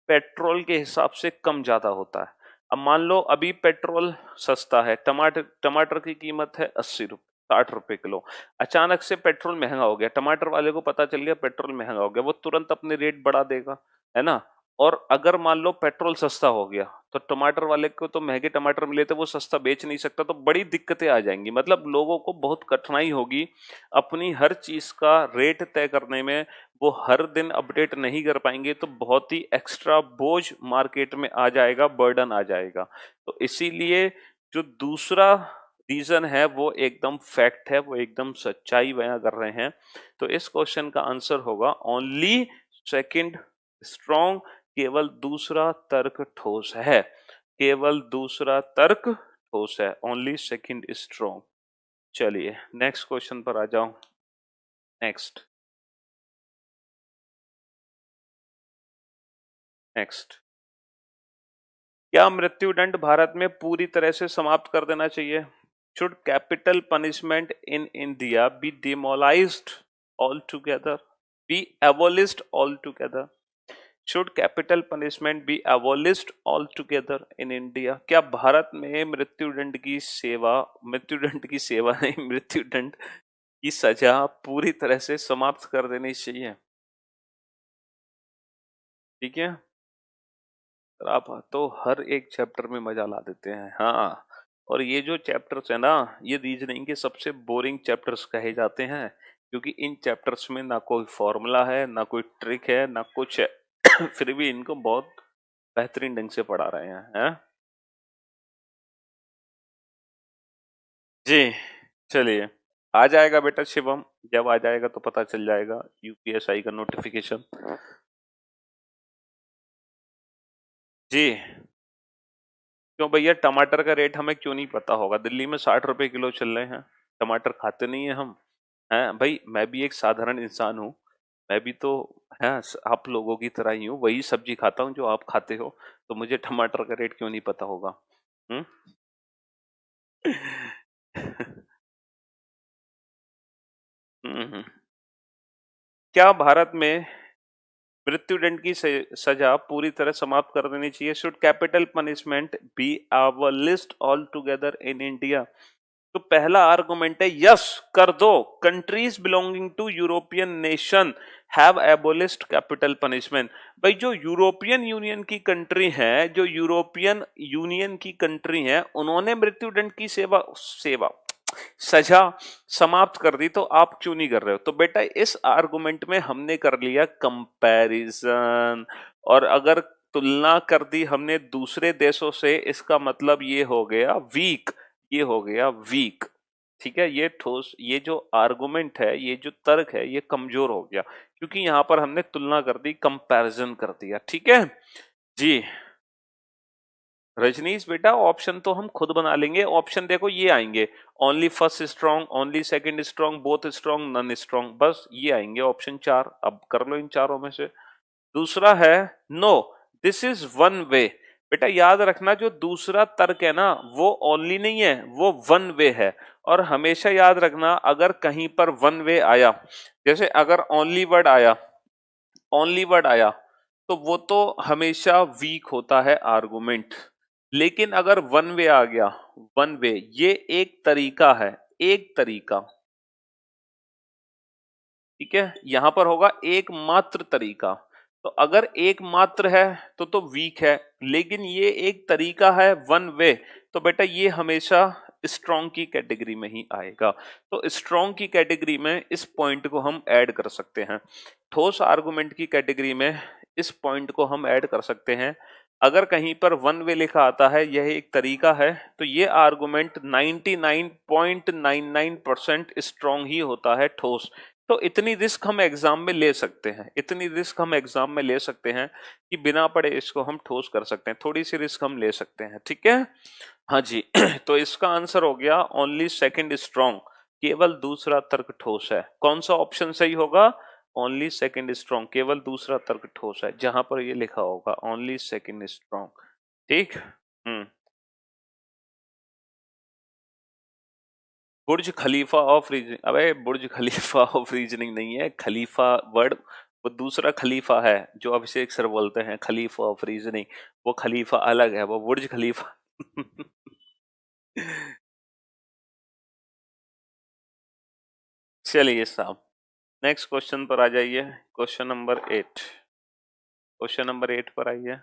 पेट्रोल के हिसाब से कम ज्यादा होता है। अब मान लो अभी पेट्रोल सस्ता है, टमाटर टमाटर की कीमत है 80 रुपए 60 रुपए किलो, अचानक से पेट्रोल महंगा हो गया, टमाटर वाले को पता चल गया पेट्रोल महंगा हो गया, वो तुरंत अपने रेट बढ़ा देगा, है ना। और अगर मान लो पेट्रोल सस्ता हो गया तो टमाटर वाले को तो महंगे टमाटर मिले थे, वो सस्ता बेच नहीं सकता, तो बड़ी दिक्कतें आ जाएंगी। मतलब लोगों को बहुत कठिनाई होगी अपनी हर चीज का रेट तय करने में, वो हर दिन अपडेट नहीं कर पाएंगे, तो बहुत ही एक्स्ट्रा बोझ मार्केट में आ जाएगा, बर्डन आ जाएगा। तो इसीलिए जो दूसरा रीजन है वो एकदम फैक्ट है, वो एकदम सच्चाई बयां कर रहे हैं। तो इस क्वेश्चन का आंसर होगा ओनली सेकंड स्ट्रॉन्ग, केवल दूसरा तर्क ठोस है, केवल दूसरा तर्क ठोस है, ओनली सेकंड स्ट्रॉन्ग। चलिए नेक्स्ट क्वेश्चन पर आ जाओ। नेक्स्ट क्या मृत्युदंड भारत में पूरी तरह से समाप्त कर देना चाहिए? Should capital punishment in India be demolished altogether, be abolished altogether? Should capital punishment be abolished all together in India? क्या भारत में मृत्युदंड की सेवा नहीं, मृत्युदंड की सजा पूरी तरह से समाप्त कर देनी चाहिए? ठीक है, आप तो हर एक चैप्टर में मजा ला देते हैं। हाँ, और ये जो चैप्टर्स है ना, ये रीजनिंग के सबसे बोरिंग चैप्टर्स कहे जाते हैं, क्योंकि इन चैप्टर्स में ना कोई फॉर्मूला है, ना कोई ट्रिक है, ना कुछ है। फिर भी इनको बहुत बेहतरीन ढंग से पढ़ा रहे हैं। जी चलिए, आ जाएगा बेटा शिवम, जब आ जाएगा तो पता चल जाएगा यूपीएसआई का नोटिफिकेशन। जी, क्यों भैया, टमाटर का रेट हमें क्यों नहीं पता होगा? दिल्ली में 60 रुपए किलो चल रहे हैं, टमाटर खाते नहीं है हम, हैं भाई? मैं भी एक साधारण इंसान हूँ, मैं भी तो है आप लोगों की तरह ही हूँ, वही सब्जी खाता हूँ जो आप खाते हो, तो मुझे टमाटर का रेट क्यों नहीं पता होगा? हम्म। हम्म। क्या भारत में मृत्युदंड की सजा पूरी तरह समाप्त कर देनी चाहिए? Should capital punishment be abolished all together in India? तो पहला आर्गुमेंट है यस, कर दो। Countries belonging to European nation have abolished capital punishment. भाई जो यूरोपियन यूनियन की कंट्री है, जो यूरोपियन यूनियन की कंट्री है, उन्होंने मृत्युदंड की सजा समाप्त कर दी, तो आप क्यों नहीं कर रहे हो? तो बेटा इस आर्गुमेंट में हमने कर लिया कंपैरिजन, और अगर तुलना कर दी हमने दूसरे देशों से, इसका मतलब ये हो गया वीक, ये हो गया वीक। ठीक है, ये ठोस, ये जो आर्गुमेंट है, ये जो तर्क है, ये कमजोर हो गया, क्योंकि यहां पर हमने तुलना कर दी, कंपैरिजन कर दिया। ठीक है जी। रजनीश बेटा ऑप्शन तो हम खुद बना लेंगे, ऑप्शन देखो ये आएंगे, only first strong, only second strong, both strong, none strong, बस ये आएंगे ऑप्शन 4। अब कर लो इन चारों में से। दूसरा है no this is one way. बेटा याद रखना, जो दूसरा तर्क है ना, वो ओनली नहीं है, वो वन वे है। और हमेशा याद रखना, अगर कहीं पर वन वे आया, जैसे अगर ओनली वर्ड आया, तो वो तो हमेशा वीक होता है आर्गुमेंट। लेकिन अगर वन वे आ गया, वन वे ये एक तरीका है, एक तरीका, ठीक है, यहां पर होगा एकमात्र तरीका। तो अगर एकमात्र है तो वीक है, लेकिन ये एक तरीका है वन वे, तो बेटा ये हमेशा स्ट्रॉन्ग की कैटेगरी में ही आएगा। तो स्ट्रॉन्ग की कैटेगरी में इस पॉइंट को हम ऐड कर सकते हैं, ठोस आर्गुमेंट की कैटेगरी में इस पॉइंट को हम ऐड कर सकते हैं। अगर कहीं पर वन वे लिखा आता है, यह एक तरीका है, तो ये आर्गुमेंट 99.99% स्ट्रॉन्ग ही होता है, ठोस। तो इतनी रिस्क हम एग्जाम में ले सकते हैं, इतनी रिस्क हम एग्जाम में ले सकते हैं कि बिना पढ़े इसको हम ठोस कर सकते हैं, थोड़ी सी रिस्क हम ले सकते हैं, ठीक है। हाँ जी। तो इसका आंसर हो गया ओनली सेकंड स्ट्रॉन्ग, केवल दूसरा तर्क ठोस है। कौन सा ऑप्शन सही होगा? ओनली सेकंड स्ट्रॉन्ग, केवल दूसरा तर्क ठोस है, जहां पर ये लिखा होगा ओनली सेकंड स्ट्रॉन्ग। ठीक। बुर्ज खलीफा ऑफ रीजनिंग, अबे बुर्ज खलीफा ऑफ रीजनिंग नहीं है, खलीफा वर्ड वो दूसरा खलीफा है जो अभिषेक सर बोलते हैं, खलीफा ऑफ रीजनिंग, वो खलीफा अलग है, वो बुर्ज खलीफा। चलिए साहब, नेक्स्ट क्वेश्चन पर आ जाइए। क्वेश्चन नंबर 8, क्वेश्चन नंबर 8 पर आइए।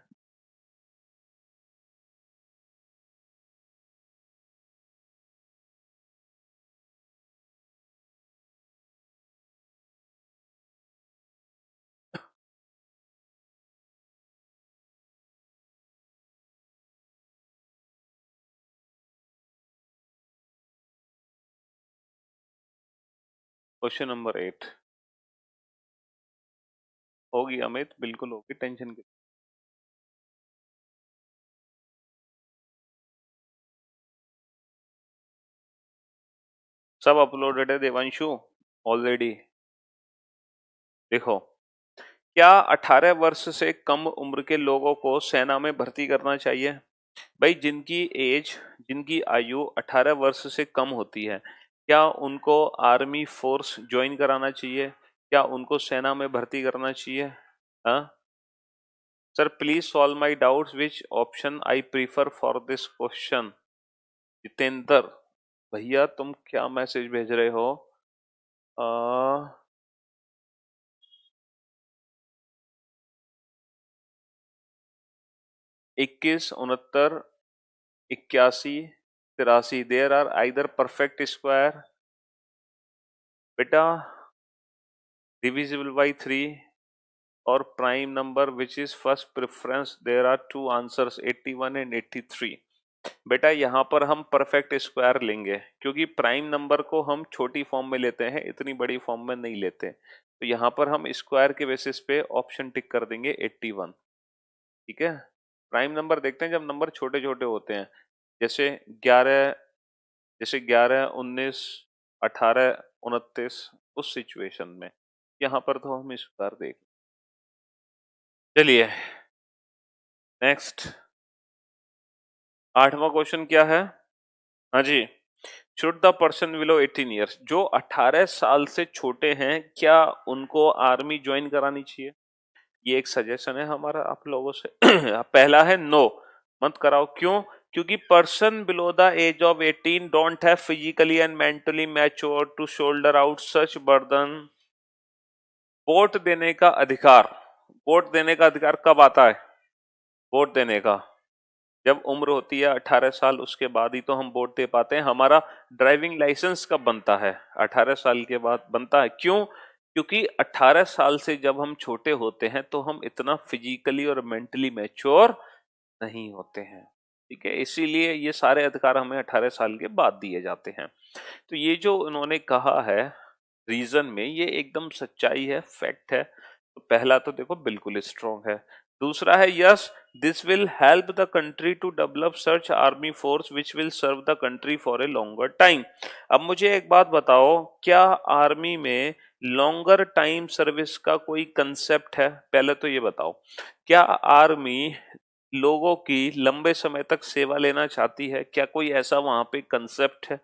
क्वेश्चन नंबर 8 होगी अमित, बिल्कुल होगी, टेंशन की। सब अपलोडेड है देवांशु ऑलरेडी। देखो, क्या 18 वर्ष से कम उम्र के लोगों को सेना में भर्ती करना चाहिए? भाई, जिनकी आयु 18 वर्ष से कम होती है, क्या उनको आर्मी फोर्स ज्वाइन कराना चाहिए? क्या उनको सेना में भर्ती करना चाहिए? हाँ sir, please solve my doubts, which option I prefer for this question. Jitendra भैया, तुम क्या मैसेज भेज रहे हो? आ, 21, 69, 81, 83, there are either perfect square बेटा, divisible by 3 और prime number which is first preference. There are two answers, 81 and 83। बेटा, यहाँ पर हम परफेक्ट स्क्वायर लेंगे, क्योंकि प्राइम नंबर को हम छोटी फॉर्म में लेते हैं, इतनी बड़ी फॉर्म में नहीं लेते। तो यहाँ पर हम स्क्वायर के बेसिस पे ऑप्शन टिक कर देंगे 81। ठीक है, प्राइम नंबर देखते हैं जब नंबर छोटे छोटे होते हैं, जैसे 11, जैसे 11, 19, 18, 29, उस सिचुएशन में। यहाँ पर तो हम स्क्वायर देख। चलिए नेक्स्ट, 8वां क्वेश्चन क्या है? हाँ जी, should the person below 18 years, जो 18 साल से छोटे हैं, क्या उनको आर्मी ज्वाइन करानी चाहिए? ये एक सजेशन है हमारा आप लोगों से। पहला है नो, मत कराओ। क्यों? क्योंकि person below the age of 18 don't have physically and mentally mature to shoulder out such burden. वोट देने का अधिकार, वोट देने का अधिकार कब आता है? वोट देने का जब उम्र होती है 18 साल, उसके बाद ही तो हम वोट दे पाते हैं। हमारा ड्राइविंग लाइसेंस कब बनता है? 18 साल के बाद बनता है। क्यों? क्योंकि 18 साल से जब हम छोटे होते हैं तो हम इतना फिजिकली और मेंटली मैच्योर नहीं होते हैं। ठीक है, इसीलिए ये सारे अधिकार हमें 18 साल के बाद दिए जाते हैं। तो ये जो उन्होंने कहा है रीजन में, ये एकदम सच्चाई है, फैक्ट है। तो पहला तो देखो बिल्कुल स्ट्रॉन्ग है। दूसरा है yes, this will help the country to develop सर्च army force which will serve the country for a longer time. अब मुझे एक बात बताओ, क्या आर्मी में लॉन्गर टाइम सर्विस का कोई कंसेप्ट है? पहले तो ये बताओ, क्या आर्मी लोगों की लंबे समय तक सेवा लेना चाहती है? क्या कोई ऐसा वहां पे कंसेप्ट है?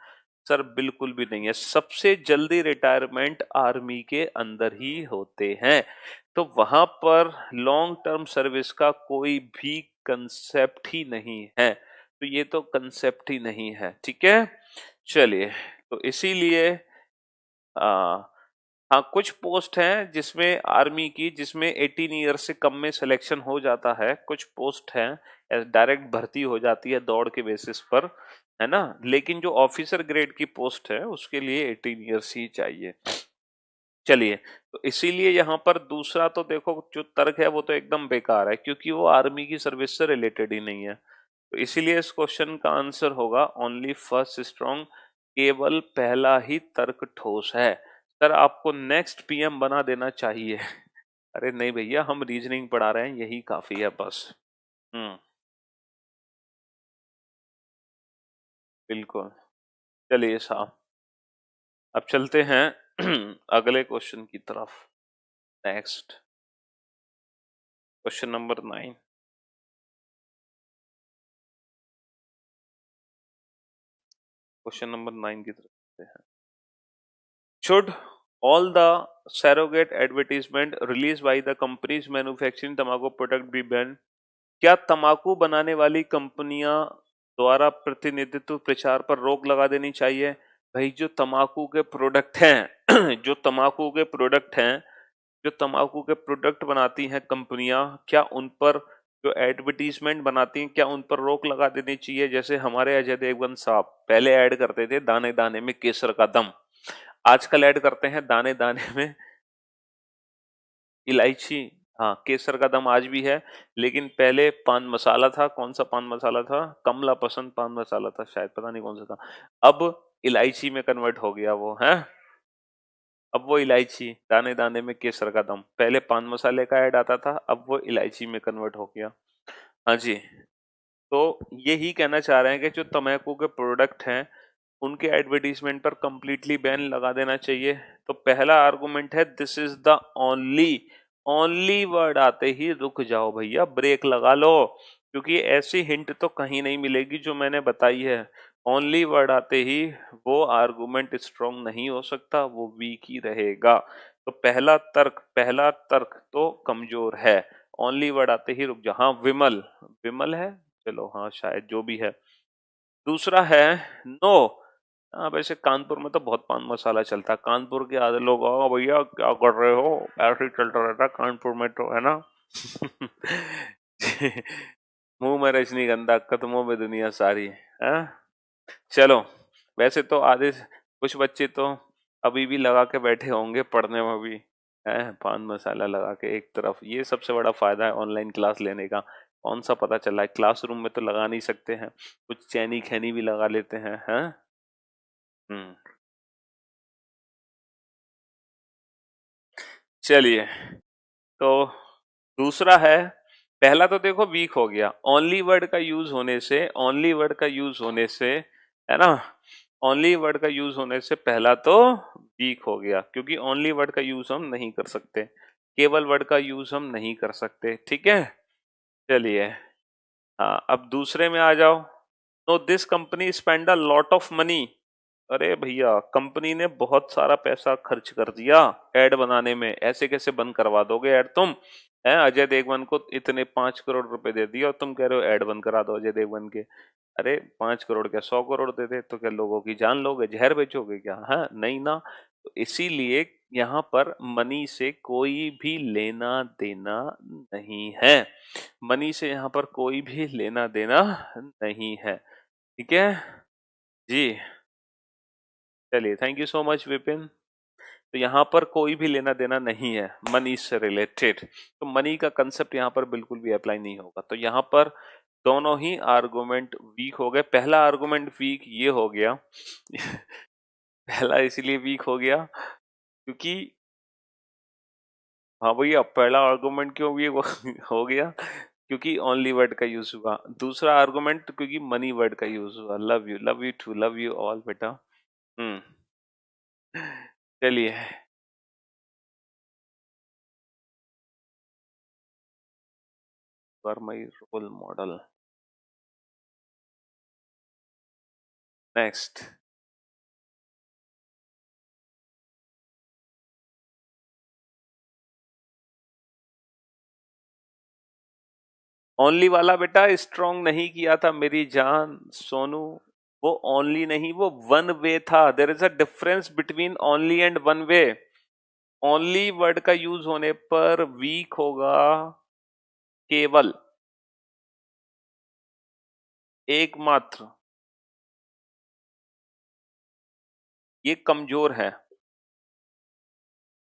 सर बिल्कुल भी नहीं है। सबसे जल्दी रिटायरमेंट आर्मी के अंदर ही होते हैं, तो वहां पर लॉन्ग टर्म सर्विस का कोई भी कंसेप्ट ही नहीं है। तो ये तो कंसेप्ट ही नहीं है। ठीक है, चलिए, तो इसीलिए हाँ, कुछ पोस्ट हैं जिसमें आर्मी की, जिसमें 18 ईयर से कम में सिलेक्शन हो जाता है। कुछ पोस्ट हैं डायरेक्ट भर्ती हो जाती है दौड़ के बेसिस पर, है ना। लेकिन जो ऑफिसर ग्रेड की पोस्ट है उसके लिए 18 ईयर्स ही चाहिए। चलिए, तो इसीलिए यहाँ पर दूसरा तो देखो जो तर्क है वो तो एकदम बेकार है, क्योंकि वो आर्मी की सर्विस से रिलेटेड ही नहीं है। तो इसीलिए इस क्वेश्चन का आंसर होगा ओनली फर्स्ट स्ट्रॉन्ग, केवल पहला ही तर्क ठोस है। सर आपको नेक्स्ट पीएम बना देना चाहिए। अरे नहीं भैया, हम रीजनिंग पढ़ा रहे हैं, यही काफी है बस। हम्म, बिल्कुल। चलिए साहब, अब चलते हैं अगले क्वेश्चन की तरफ। Next question number 9। Question number 9 की तरफ चलते हैं। Should all the surrogate advertisement released by the companies manufacturing tobacco product be banned? क्या तंबाकू बनाने वाली कंपनियां द्वारा प्रतिनिधित्व प्रचार पर रोक लगा देनी चाहिए? भाई जो तंबाकू के प्रोडक्ट हैं जो तंबाकू के प्रोडक्ट हैं, जो तंबाकू के प्रोडक्ट बनाती हैं कंपनियां, क्या उन पर जो एडवर्टीजमेंट बनाती हैं, क्या उन पर रोक लगा देनी चाहिए? जैसे हमारे अजय देवगन साहब पहले ऐड करते थे दाने दाने में केसर का दम, आजकल ऐड करते हैं दाने दाने में इलायची। हाँ, केसर का दम आज भी है, लेकिन पहले पान मसाला था। कौन सा पान मसाला था? कमला पसंद पान मसाला था शायद, पता नहीं कौन सा था। अब इलायची में कन्वर्ट हो गया वो है। अब वो इलायची दाने दाने में केसर का दम, पहले पान मसाले का ऐड आता था, अब वो इलायची में कन्वर्ट हो गया। हाँ जी। तो यही कहना चाह रहे हैं कि जो तम्बाकू के प्रोडक्ट हैं उनके एडवर्टीजमेंट पर कंप्लीटली बैन लगा देना चाहिए। तो पहला आर्गुमेंट है this is the only, only word आते ही रुक जाओ भैया, ब्रेक लगा लो, क्योंकि ऐसी हिंट तो कहीं नहीं मिलेगी जो मैंने बताई है। ओनली वर्ड आते ही वो आर्गुमेंट स्ट्रॉन्ग नहीं हो सकता, वो वीक ही रहेगा। तो पहला तर्क तो कमजोर है। ओनली वर्ड आते ही रुक जाओ। हाँ, विमल, विमल है, चलो हाँ शायद जो भी है। दूसरा है नो। हाँ, वैसे कानपुर में तो बहुत पान मसाला चलता है, कानपुर के आधे लोग आओ भैया क्या कर रहे हो, ऐसे ही चलता रहता है कानपुर में तो, है ना। मुंह में रजनीगंधा, कदमों में दुनिया सारी है। चलो, वैसे तो आधे कुछ बच्चे तो अभी भी लगा के बैठे होंगे पढ़ने में भी, है पान मसाला लगा के एक तरफ। ये सबसे बड़ा फायदा है ऑनलाइन क्लास लेने का। कौन सा पता चला है, क्लासरूम में तो लगा नहीं सकते हैं, कुछ चैनी खैनी भी लगा लेते हैं, हैं। हम्म, चलिए, तो दूसरा है, पहला तो देखो वीक हो गया, ओनली वर्ड का यूज होने से, ओनली वर्ड का यूज होने से, है ना, ओनली वर्ड का यूज होने से पहला तो वीक हो गया, क्योंकि ओनली वर्ड का यूज हम नहीं कर सकते, केवल वर्ड का यूज हम नहीं कर सकते, ठीक है। चलिए, हाँ अब दूसरे में आ जाओ। No this company spend a lot of money. अरे भैया, कंपनी ने बहुत सारा पैसा खर्च कर दिया एड बनाने में, ऐसे कैसे बंद करवा दोगे ऐड तुम? है अजय देवगन को इतने 5 करोड़ रुपए दे दिए और तुम कह रहे हो ऐड बंद करा दो अजय देवगन के। अरे 5 करोड़ क्या 100 करोड़ दे दे तो क्या लोगों की जान लोगे, जहर बेचोगे क्या? है नहीं ना। तो इसीलिए यहाँ पर मनी से कोई भी लेना देना नहीं है, मनी से यहाँ पर कोई भी लेना देना नहीं है, ठीक है जी। चलिए, thank you so much Vipin. तो यहाँ पर कोई भी लेना देना नहीं है मनी से रिलेटेड, तो मनी का कंसेप्ट यहाँ पर बिल्कुल भी अप्लाई नहीं होगा। तो यहाँ पर दोनों ही आर्गुमेंट वीक हो गए। पहला आर्गुमेंट वीक ये हो गया पहला इसलिए वीक हो गया क्योंकि, हाँ भैया पहला आर्गुमेंट क्यों वीक हो गया, क्योंकि ओनली वर्ड का यूज हुआ। दूसरा आर्गुमेंट क्योंकि मनी वर्ड का यूज हुआ। Love you too, love you all बेटा। हम्म, चलिए, for my role model. Next, only वाला बेटा स्ट्रॉन्ग नहीं किया था मेरी जान सोनू, वो ओनली नहीं, वो वन वे था। There is a difference between only and one way. Only word का यूज होने पर वीक होगा केवल, एकमात्र, ये कमजोर है।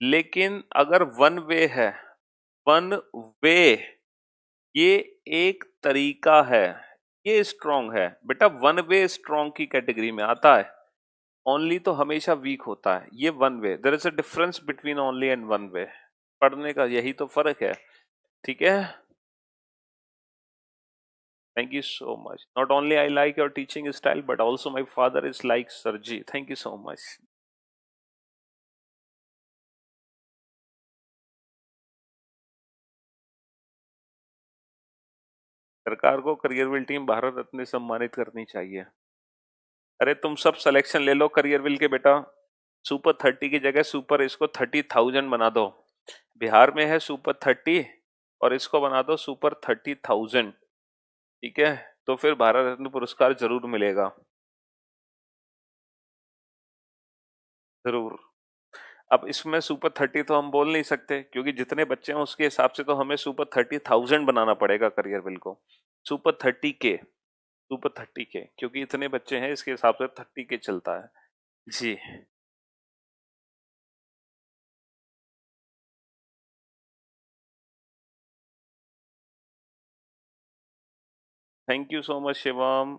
लेकिन अगर वन वे है, वन वे ये एक तरीका है, ये स्ट्रांग है बेटा, वन वे स्ट्रांग की कैटेगरी में आता है। ओनली तो हमेशा वीक होता है, ये one way, there is a difference between only and one way, पढ़ने का यही तो फर्क है, ठीक है। Thank you so much, not only I like your teaching style but also my father is like सरजी, थैंक यू सो मच। सरकार को करियरविल टीम भारत रत्न सम्मानित करनी चाहिए। अरे तुम सब सिलेक्शन ले लो करियरविल के बेटा, सुपर 30 की जगह सुपर इसको 30,000 बना दो। बिहार में है सुपर 30 और इसको बना दो सुपर 30,000, ठीक है, तो फिर भारत रत्न पुरस्कार जरूर मिलेगा, जरूर। अब इसमें सुपर 30 तो हम बोल नहीं सकते क्योंकि जितने बच्चे हैं उसके हिसाब से तो हमें सुपर 30,000 बनाना पड़ेगा करियरविल को, सुपर 30 के, सुपर 30 के, क्योंकि इतने बच्चे हैं इसके हिसाब से 30 के चलता है जी। Thank you so much Shivam.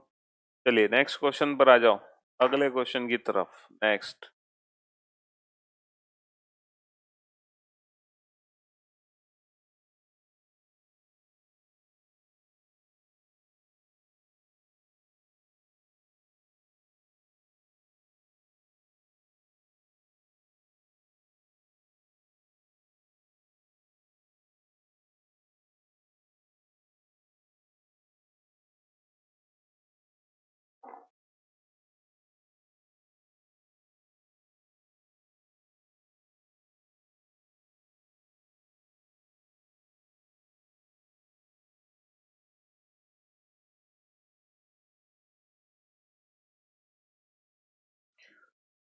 चलिए नेक्स्ट क्वेश्चन पर आ जाओ, अगले क्वेश्चन की तरफ। नेक्स्ट,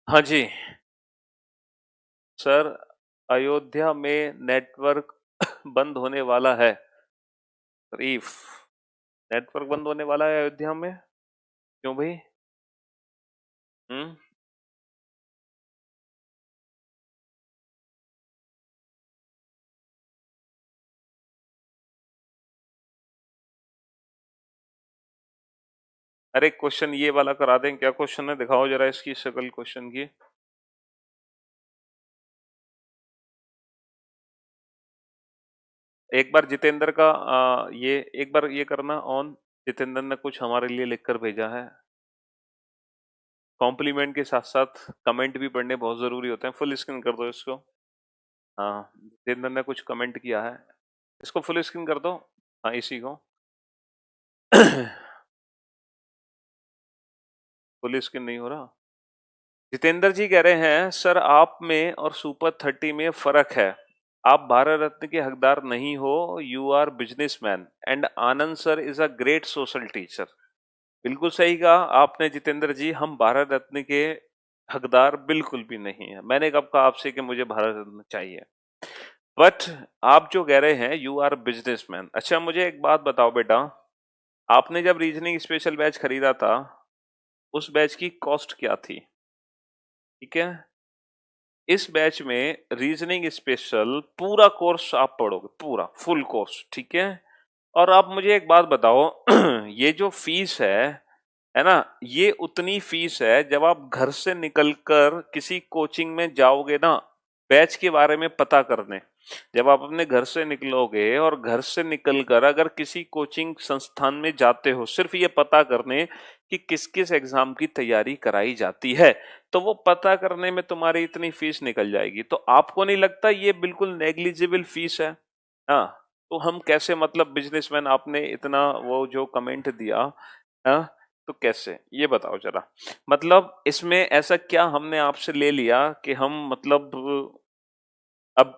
हाँ जी सर, अयोध्या में नेटवर्क बंद होने वाला है। शरीफ, नेटवर्क बंद होने वाला है अयोध्या में, क्यों भाई? हम्म, अरे क्वेश्चन ये वाला करा दें क्या? क्वेश्चन है, दिखाओ जरा इसकी शक्ल क्वेश्चन की। एक बार जितेंद्र का ये एक बार ये करना ऑन, जितेंद्र ने कुछ हमारे लिए लिखकर भेजा है। कॉम्प्लीमेंट के साथ साथ कमेंट भी पढ़ने बहुत जरूरी होते हैं। फुल स्क्रीन कर दो इसको। हाँ, जितेंद्र ने कुछ कमेंट किया है, इसको फुल स्क्रीन कर दो। हाँ इसी को फुल स्क्रीन नहीं हो रहा। जितेंद्र जी कह रहे हैं सर आप में और सुपर 30 में फर्क है, आप भारत रत्न के हकदार नहीं हो, you are businessman and Anand sir is a great social teacher. बिल्कुल सही कहा आपने जितेंद्र जी, हम भारत रत्न के हकदार बिल्कुल भी नहीं है। मैंने कब कहा आपसे कि मुझे भारत रत्न चाहिए? बट आप जो कह रहे हैं यू आर बिजनेसमैन। अच्छा मुझे एक बात बताओ बेटा, आपने जब रीजनिंग स्पेशल बैच खरीदा था उस बैच की कॉस्ट क्या थी? ठीक है, इस बैच में रीजनिंग स्पेशल पूरा कोर्स आप पढ़ोगे, पूरा फुल कोर्स, ठीक है। और आप मुझे एक बात बताओ ये जो फीस है ना, ये उतनी फीस है जब आप घर से निकलकर किसी कोचिंग में जाओगे ना बैच के बारे में पता करने, जब आप अपने घर से निकलोगे और घर से निकलकर अगर किसी कोचिंग संस्थान में जाते हो सिर्फ ये पता करने कि किस किस एग्जाम की तैयारी कराई जाती है, तो वो पता करने में तुम्हारी इतनी फीस निकल जाएगी। तो आपको नहीं लगता ये बिल्कुल नेग्लिजिबल फीस है? हाँ, तो हम कैसे, मतलब बिजनेसमैन, आपने इतना वो जो कमेंट दिया, हाँ, तो कैसे ये बताओ जरा। मतलब इसमें ऐसा क्या हमने आपसे ले लिया कि हम, मतलब अब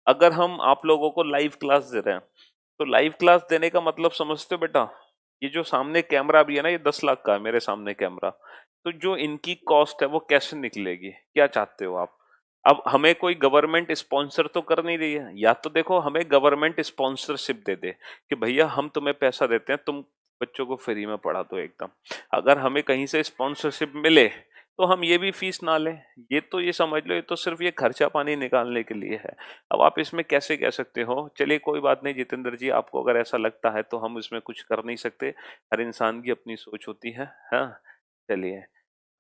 अगर हम आप लोगों को लाइव क्लास दे रहे हैं तो लाइव क्लास देने का मतलब समझते हो बेटा, ये जो सामने कैमरा भी है ना, ये 10 लाख का है मेरे सामने कैमरा, तो जो इनकी कॉस्ट है वो कैसे निकलेगी? क्या चाहते हो आप? अब हमें कोई गवर्नमेंट स्पॉन्सर तो कर नहीं रही है, या तो देखो हमें गवर्नमेंट स्पॉन्सरशिप दे दे कि भैया हम तुम्हें पैसा देते हैं, तुम बच्चों को फ्री में पढ़ा दो एकदम। अगर हमें कहीं से स्पॉन्सरशिप मिले तो हम ये भी फीस ना लें। ये तो ये समझ लो, ये तो सिर्फ ये खर्चा पानी निकालने के लिए है। अब आप इसमें कैसे कह सकते हो? चलिए कोई बात नहीं जितेंद्र जी, आपको अगर ऐसा लगता है तो हम इसमें कुछ कर नहीं सकते। हर इंसान की अपनी सोच होती है। हाँ, चलिए।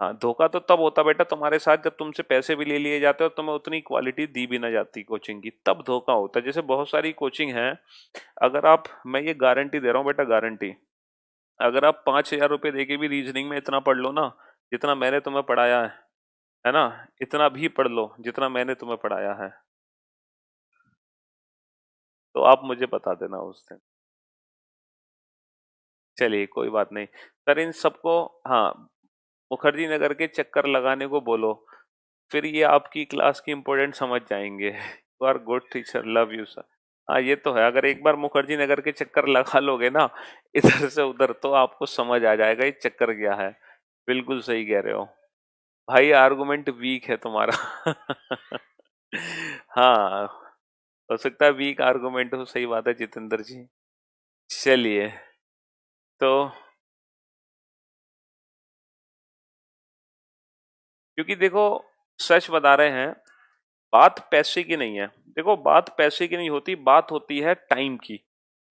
हाँ, धोखा तो तब होता बेटा तुम्हारे साथ जब तुमसे पैसे भी ले लिए जाते और तुम्हें उतनी क्वालिटी दी भी ना जाती कोचिंग की, तब धोखा होता है। जैसे बहुत सारी कोचिंग है, अगर आप, मैं ये गारंटी दे रहा हूँ बेटा, गारंटी, अगर आप 5,000 रुपए दे के भी रीजनिंग में इतना पढ़ लो ना जितना मैंने तुम्हें पढ़ाया है ना, इतना भी पढ़ लो जितना मैंने तुम्हें पढ़ाया है, तो आप मुझे बता देना उस दिन। चलिए कोई बात नहीं। सर इन सबको, हाँ, मुखर्जी नगर के चक्कर लगाने को बोलो, फिर ये आपकी क्लास की इम्पोर्टेंट समझ जाएंगे। You are good teacher, love you sir. हाँ ये तो है, अगर एक बार मुखर्जी नगर के चक्कर लगा लोगे ना इधर से उधर, तो आपको समझ आ जाएगा ये चक्कर क्या है। बिल्कुल सही कह रहे हो भाई, आर्गुमेंट वीक है तुम्हारा। हाँ, हो सकता है वीक आर्गुमेंट हो, सही बात है जितेंद्र जी। चलिए, तो क्योंकि देखो, सच बता रहे हैं, बात पैसे की नहीं है। देखो बात पैसे की नहीं होती, बात होती है टाइम की,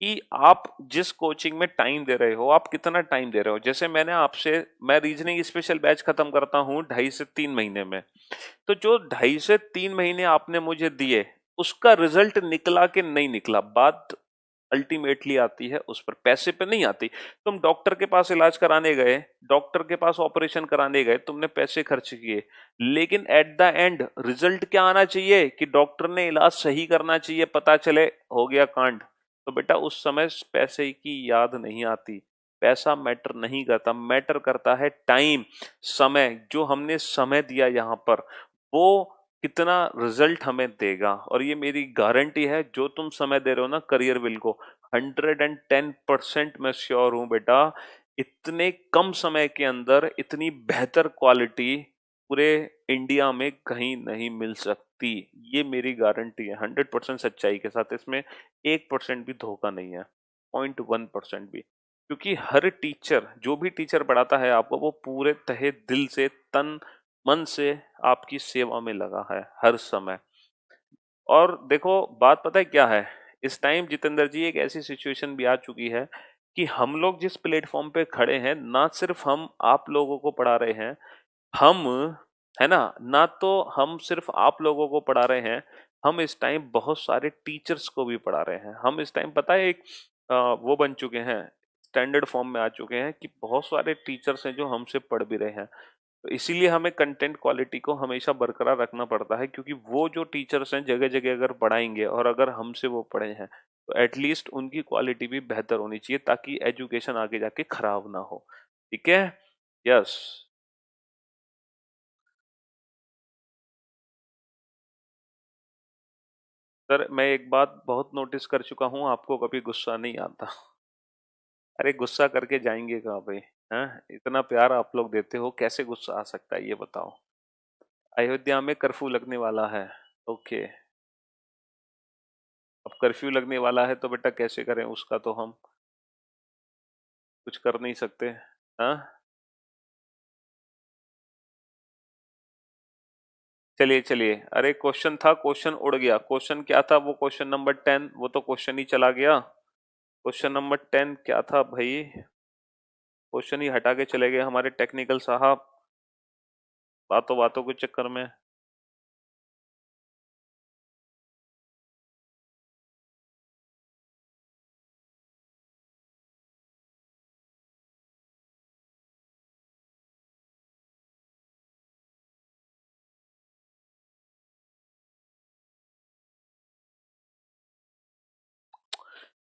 कि आप जिस कोचिंग में टाइम दे रहे हो, आप कितना टाइम दे रहे हो। जैसे मैंने आपसे, मैं रीजनिंग स्पेशल बैच खत्म करता हूँ 2.5 से 3 महीने में, तो जो 2.5 से 3 महीने आपने मुझे दिए, उसका रिजल्ट निकला कि नहीं निकला, बात अल्टीमेटली आती है उस पर, पैसे पे नहीं आती। तुम डॉक्टर के पास इलाज कराने गए, डॉक्टर के पास ऑपरेशन कराने गए, तुमने पैसे खर्च किए, लेकिन एट द एंड रिजल्ट क्या आना चाहिए? कि डॉक्टर ने इलाज सही करना चाहिए, पता चले हो गया कांड। तो बेटा उस समय पैसे की याद नहीं आती। पैसा मैटर नहीं करता, मैटर करता है टाइम, समय, जो हमने समय दिया यहाँ पर, वो कितना रिजल्ट हमें देगा। और ये मेरी गारंटी है, जो तुम समय दे रहे हो ना करियर बिल को, 110% मैं श्योर हूं बेटा, इतने कम समय के अंदर इतनी बेहतर क्वालिटी पूरे इंडिया में कहीं नहीं मिल सकती। ये मेरी गारंटी है, 100% सच्चाई के साथ, इसमें 1% भी धोखा नहीं है, 0.1% भी। क्योंकि हर टीचर, जो भी टीचर पढ़ाता है आपको, वो पूरे तहे दिल से, तन मन से आपकी सेवा में लगा है हर समय। और देखो बात पता है क्या है, इस टाइम जितेंद्र जी एक ऐसी सिचुएशन भी आ चुकी है कि हम लोग जिस प्लेटफॉर्म पे खड़े हैं, ना सिर्फ हम आप लोगों को पढ़ा रहे हैं, हम, है ना, ना तो हम सिर्फ आप लोगों को पढ़ा रहे हैं, हम इस टाइम बहुत सारे टीचर्स को भी पढ़ा रहे हैं। हम इस टाइम पता है एक वो बन चुके हैं, स्टैंडर्ड फॉर्म में आ चुके हैं कि बहुत सारे टीचर्स हैं जो हमसे पढ़ भी रहे हैं। तो इसीलिए हमें कंटेंट क्वालिटी को हमेशा बरकरार रखना पड़ता है, क्योंकि वो जो टीचर्स हैं जगह जगह अगर पढ़ाएंगे, और अगर हमसे वो पढ़े हैं, तो एटलीस्ट उनकी क्वालिटी भी बेहतर होनी चाहिए, ताकि एजुकेशन आगे जाके खराब ना हो। ठीक है। यस। सर मैं एक बात बहुत नोटिस कर चुका हूँ, आपको कभी गुस्सा नहीं आता। अरे गुस्सा करके जाएंगे कहाँ पे? हैं, इतना प्यार आप लोग देते हो, कैसे गुस्सा आ सकता है ये बताओ? अयोध्या में कर्फ्यू लगने वाला है। ओके। अब कर्फ्यू लगने वाला है तो बेटा कैसे करें उसका, तो हम कुछ कर नहीं सकते। हाँ, चलिए चलिए, अरे क्वेश्चन था, क्वेश्चन उड़ गया। क्वेश्चन क्या था? वो क्वेश्चन नंबर 10, वो तो क्वेश्चन ही चला गया। क्वेश्चन नंबर 10 क्या था भाई? क्वेश्चन ही हटा के चले गए हमारे टेक्निकल साहब, बातों बातों के चक्कर में।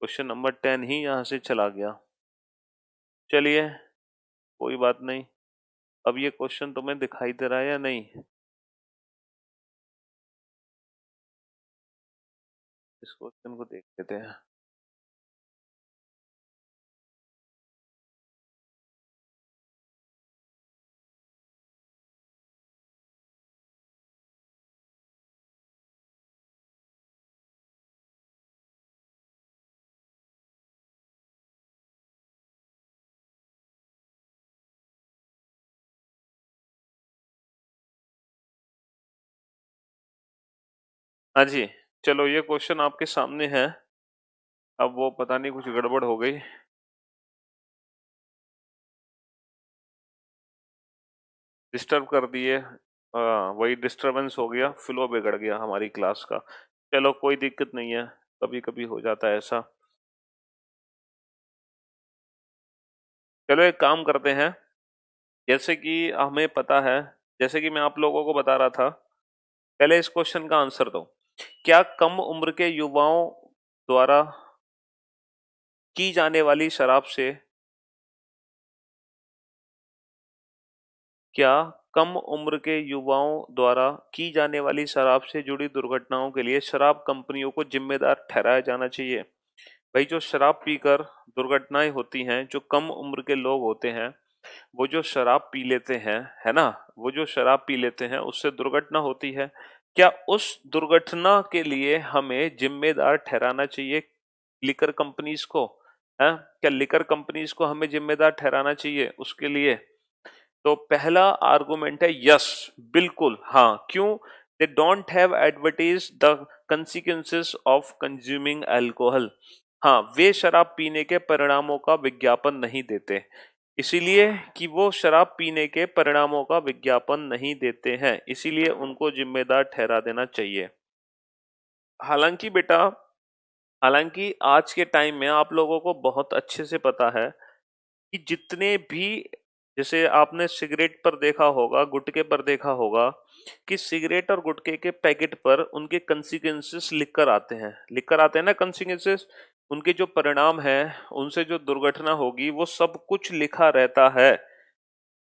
क्वेश्चन नंबर 10 ही यहाँ से चला गया। चलिए कोई बात नहीं। अब ये क्वेश्चन तुम्हें दिखाई दे रहा है या नहीं? इस क्वेश्चन को देख लेते हैं। हाँ जी, चलो ये क्वेश्चन आपके सामने है। अब वो पता नहीं कुछ गड़बड़ हो गई, डिस्टर्ब कर दिए। वही डिस्टरबेंस हो गया, फ्लो बिगड़ गया हमारी क्लास का। चलो कोई दिक्कत नहीं है, कभी कभी हो जाता है ऐसा। चलो एक काम करते हैं, जैसे कि हमें पता है, जैसे कि मैं आप लोगों को बता रहा था, पहले इस क्वेश्चन का आंसर दो। क्या कम उम्र के युवाओं द्वारा की जाने वाली शराब से क्या कम उम्र के युवाओं द्वारा की जाने वाली शराब से जुड़ी दुर्घटनाओं के लिए शराब कंपनियों को जिम्मेदार ठहराया जाना चाहिए? भाई जो शराब पीकर दुर्घटनाएं होती हैं, जो कम उम्र के लोग होते हैं, वो जो शराब पी लेते हैं, है ना, वो जो शराब पी लेते हैं उससे दुर्घटना होती है। क्या उस दुर्घटना के लिए हमें जिम्मेदार ठहराना चाहिए लिकर कंपनीज को? है, क्या लिकर कंपनीज को हमें जिम्मेदार ठहराना चाहिए उसके लिए? तो पहला आर्गुमेंट है यस, बिल्कुल हाँ। क्यों? They don't have advertise the consequences of consuming alcohol. हाँ, वे शराब पीने के परिणामों का विज्ञापन नहीं देते, इसीलिए कि वो शराब पीने के परिणामों का विज्ञापन नहीं देते हैं, इसीलिए उनको जिम्मेदार ठहरा देना चाहिए। हालांकि बेटा, हालांकि आज के टाइम में आप लोगों को बहुत अच्छे से पता है कि जितने भी, जैसे आपने सिगरेट पर देखा होगा, गुटखे पर देखा होगा, कि सिगरेट और गुटखे के पैकेट पर उनके कंसिक्वेंसेस लिख कर आते हैं ना कंसिक्वेंसेस, उनके जो परिणाम है, उनसे जो दुर्घटना होगी, वो सब कुछ लिखा रहता है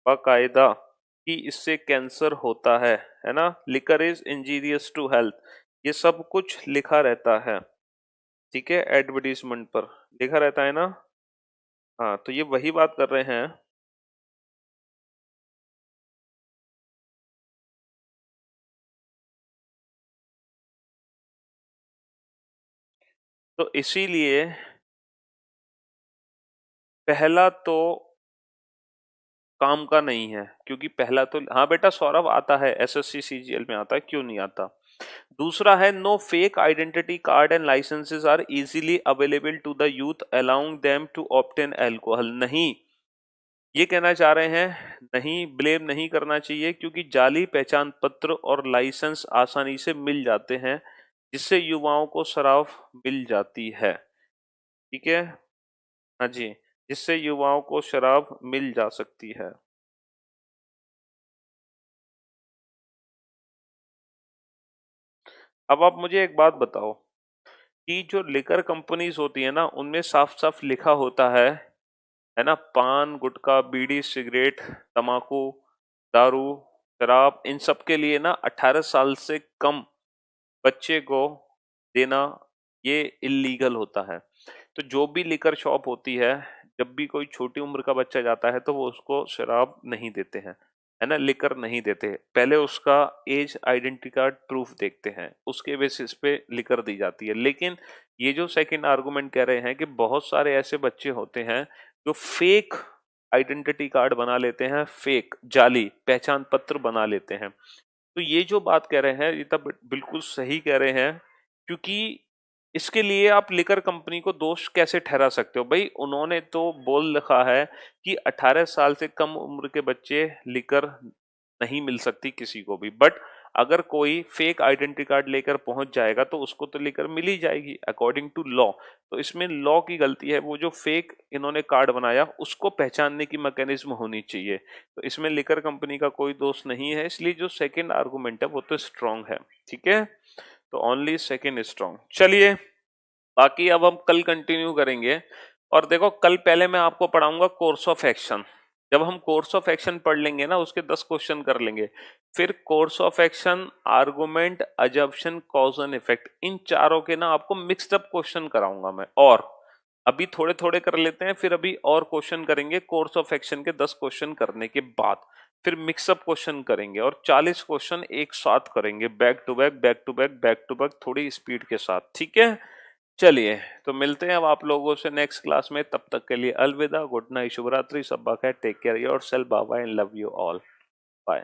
बाकायदा, कि इससे कैंसर होता है ना, liquor is injurious to health, ये सब कुछ लिखा रहता है। ठीक है, एडवर्टीजमेंट पर लिखा रहता है ना। हाँ, तो ये वही बात कर रहे हैं। तो इसीलिए पहला तो काम का नहीं है, क्योंकि पहला तो, हाँ बेटा सौरभ, आता है एसएससी सीजीएल में आता है, क्यों नहीं आता। दूसरा है no fake identity card and licenses are easily available to the youth allowing them to obtain alcohol. नहीं, ये कहना चाह रहे हैं, नहीं, ब्लेम नहीं करना चाहिए, क्योंकि जाली पहचान पत्र और लाइसेंस आसानी से मिल जाते हैं, जिससे युवाओं को शराब मिल जाती है। ठीक है, हाँ जी, जिससे युवाओं को शराब मिल जा सकती है। अब आप मुझे एक बात बताओ, कि जो लिकर कंपनीज होती है ना, उनमें साफ साफ लिखा होता है ना, पान गुटखा बीड़ी सिगरेट तंबाकू दारू शराब, इन सब के लिए ना 18 साल से कम बच्चे को देना ये इलीगल होता है। तो जो भी लिकर शॉप होती है, जब भी कोई छोटी उम्र का बच्चा जाता है तो वो उसको शराब नहीं देते हैं, है ना, लिकर नहीं देते। पहले उसका एज आइडेंटिटी कार्ड प्रूफ देखते हैं, उसके बेसिस पे लिकर दी जाती है। लेकिन ये जो सेकंड आर्गुमेंट कह रहे हैं कि बहुत सारे ऐसे बच्चे होते हैं जो फेक आइडेंटिटी कार्ड बना लेते हैं, फेक जाली पहचान पत्र बना लेते हैं। तो ये जो बात कह रहे हैं, ये तब बिल्कुल सही कह रहे हैं, क्योंकि इसके लिए आप लिकर कंपनी को दोष कैसे ठहरा सकते हो? भाई उन्होंने तो बोल रखा है कि 18 साल से कम उम्र के बच्चे लिकर नहीं मिल सकती किसी को भी, बट अगर कोई फेक आइडेंटिटी कार्ड लेकर पहुंच जाएगा तो उसको तो लेकर मिल ही जाएगी अकॉर्डिंग टू लॉ। तो इसमें लॉ की गलती है, वो जो फेक इन्होंने कार्ड बनाया उसको पहचानने की मैकेनिज्म होनी चाहिए। तो इसमें लिकर कंपनी का कोई दोष नहीं है, इसलिए जो सेकंड आर्गुमेंट है वो तो स्ट्रांग है। ठीक है, तो ओनली सेकंड स्ट्रांग। चलिए, बाकी अब हम कल कंटिन्यू करेंगे। और देखो, कल पहले मैं आपको पढ़ाऊंगा कोर्स ऑफ एक्शन। जब हम कोर्स ऑफ एक्शन पढ़ लेंगे ना, उसके 10 क्वेश्चन कर लेंगे। फिर course of action, argument, assumption, cause and effect, इन चारों के ना आपको मिक्स्ड अप क्वेश्चन कराऊंगा मैं। और अभी थोड़े थोड़े कर लेते हैं, फिर अभी और क्वेश्चन करेंगे कोर्स ऑफ एक्शन के 10 क्वेश्चन करने के बाद। फिर मिक्सअप क्वेश्चन करेंगे और 40 क्वेश्चन एक साथ करेंगे, back to back back to back back to back, थोड़ी स्पीड के साथ। ठीक है, चलिए, तो मिलते हैं अब आप लोगों से नेक्स्ट क्लास में। तब तक के लिए अलविदा, गुड नाइट, शुभ रात्रि, सब खैर, take care your self, bye bye, love you all, bye.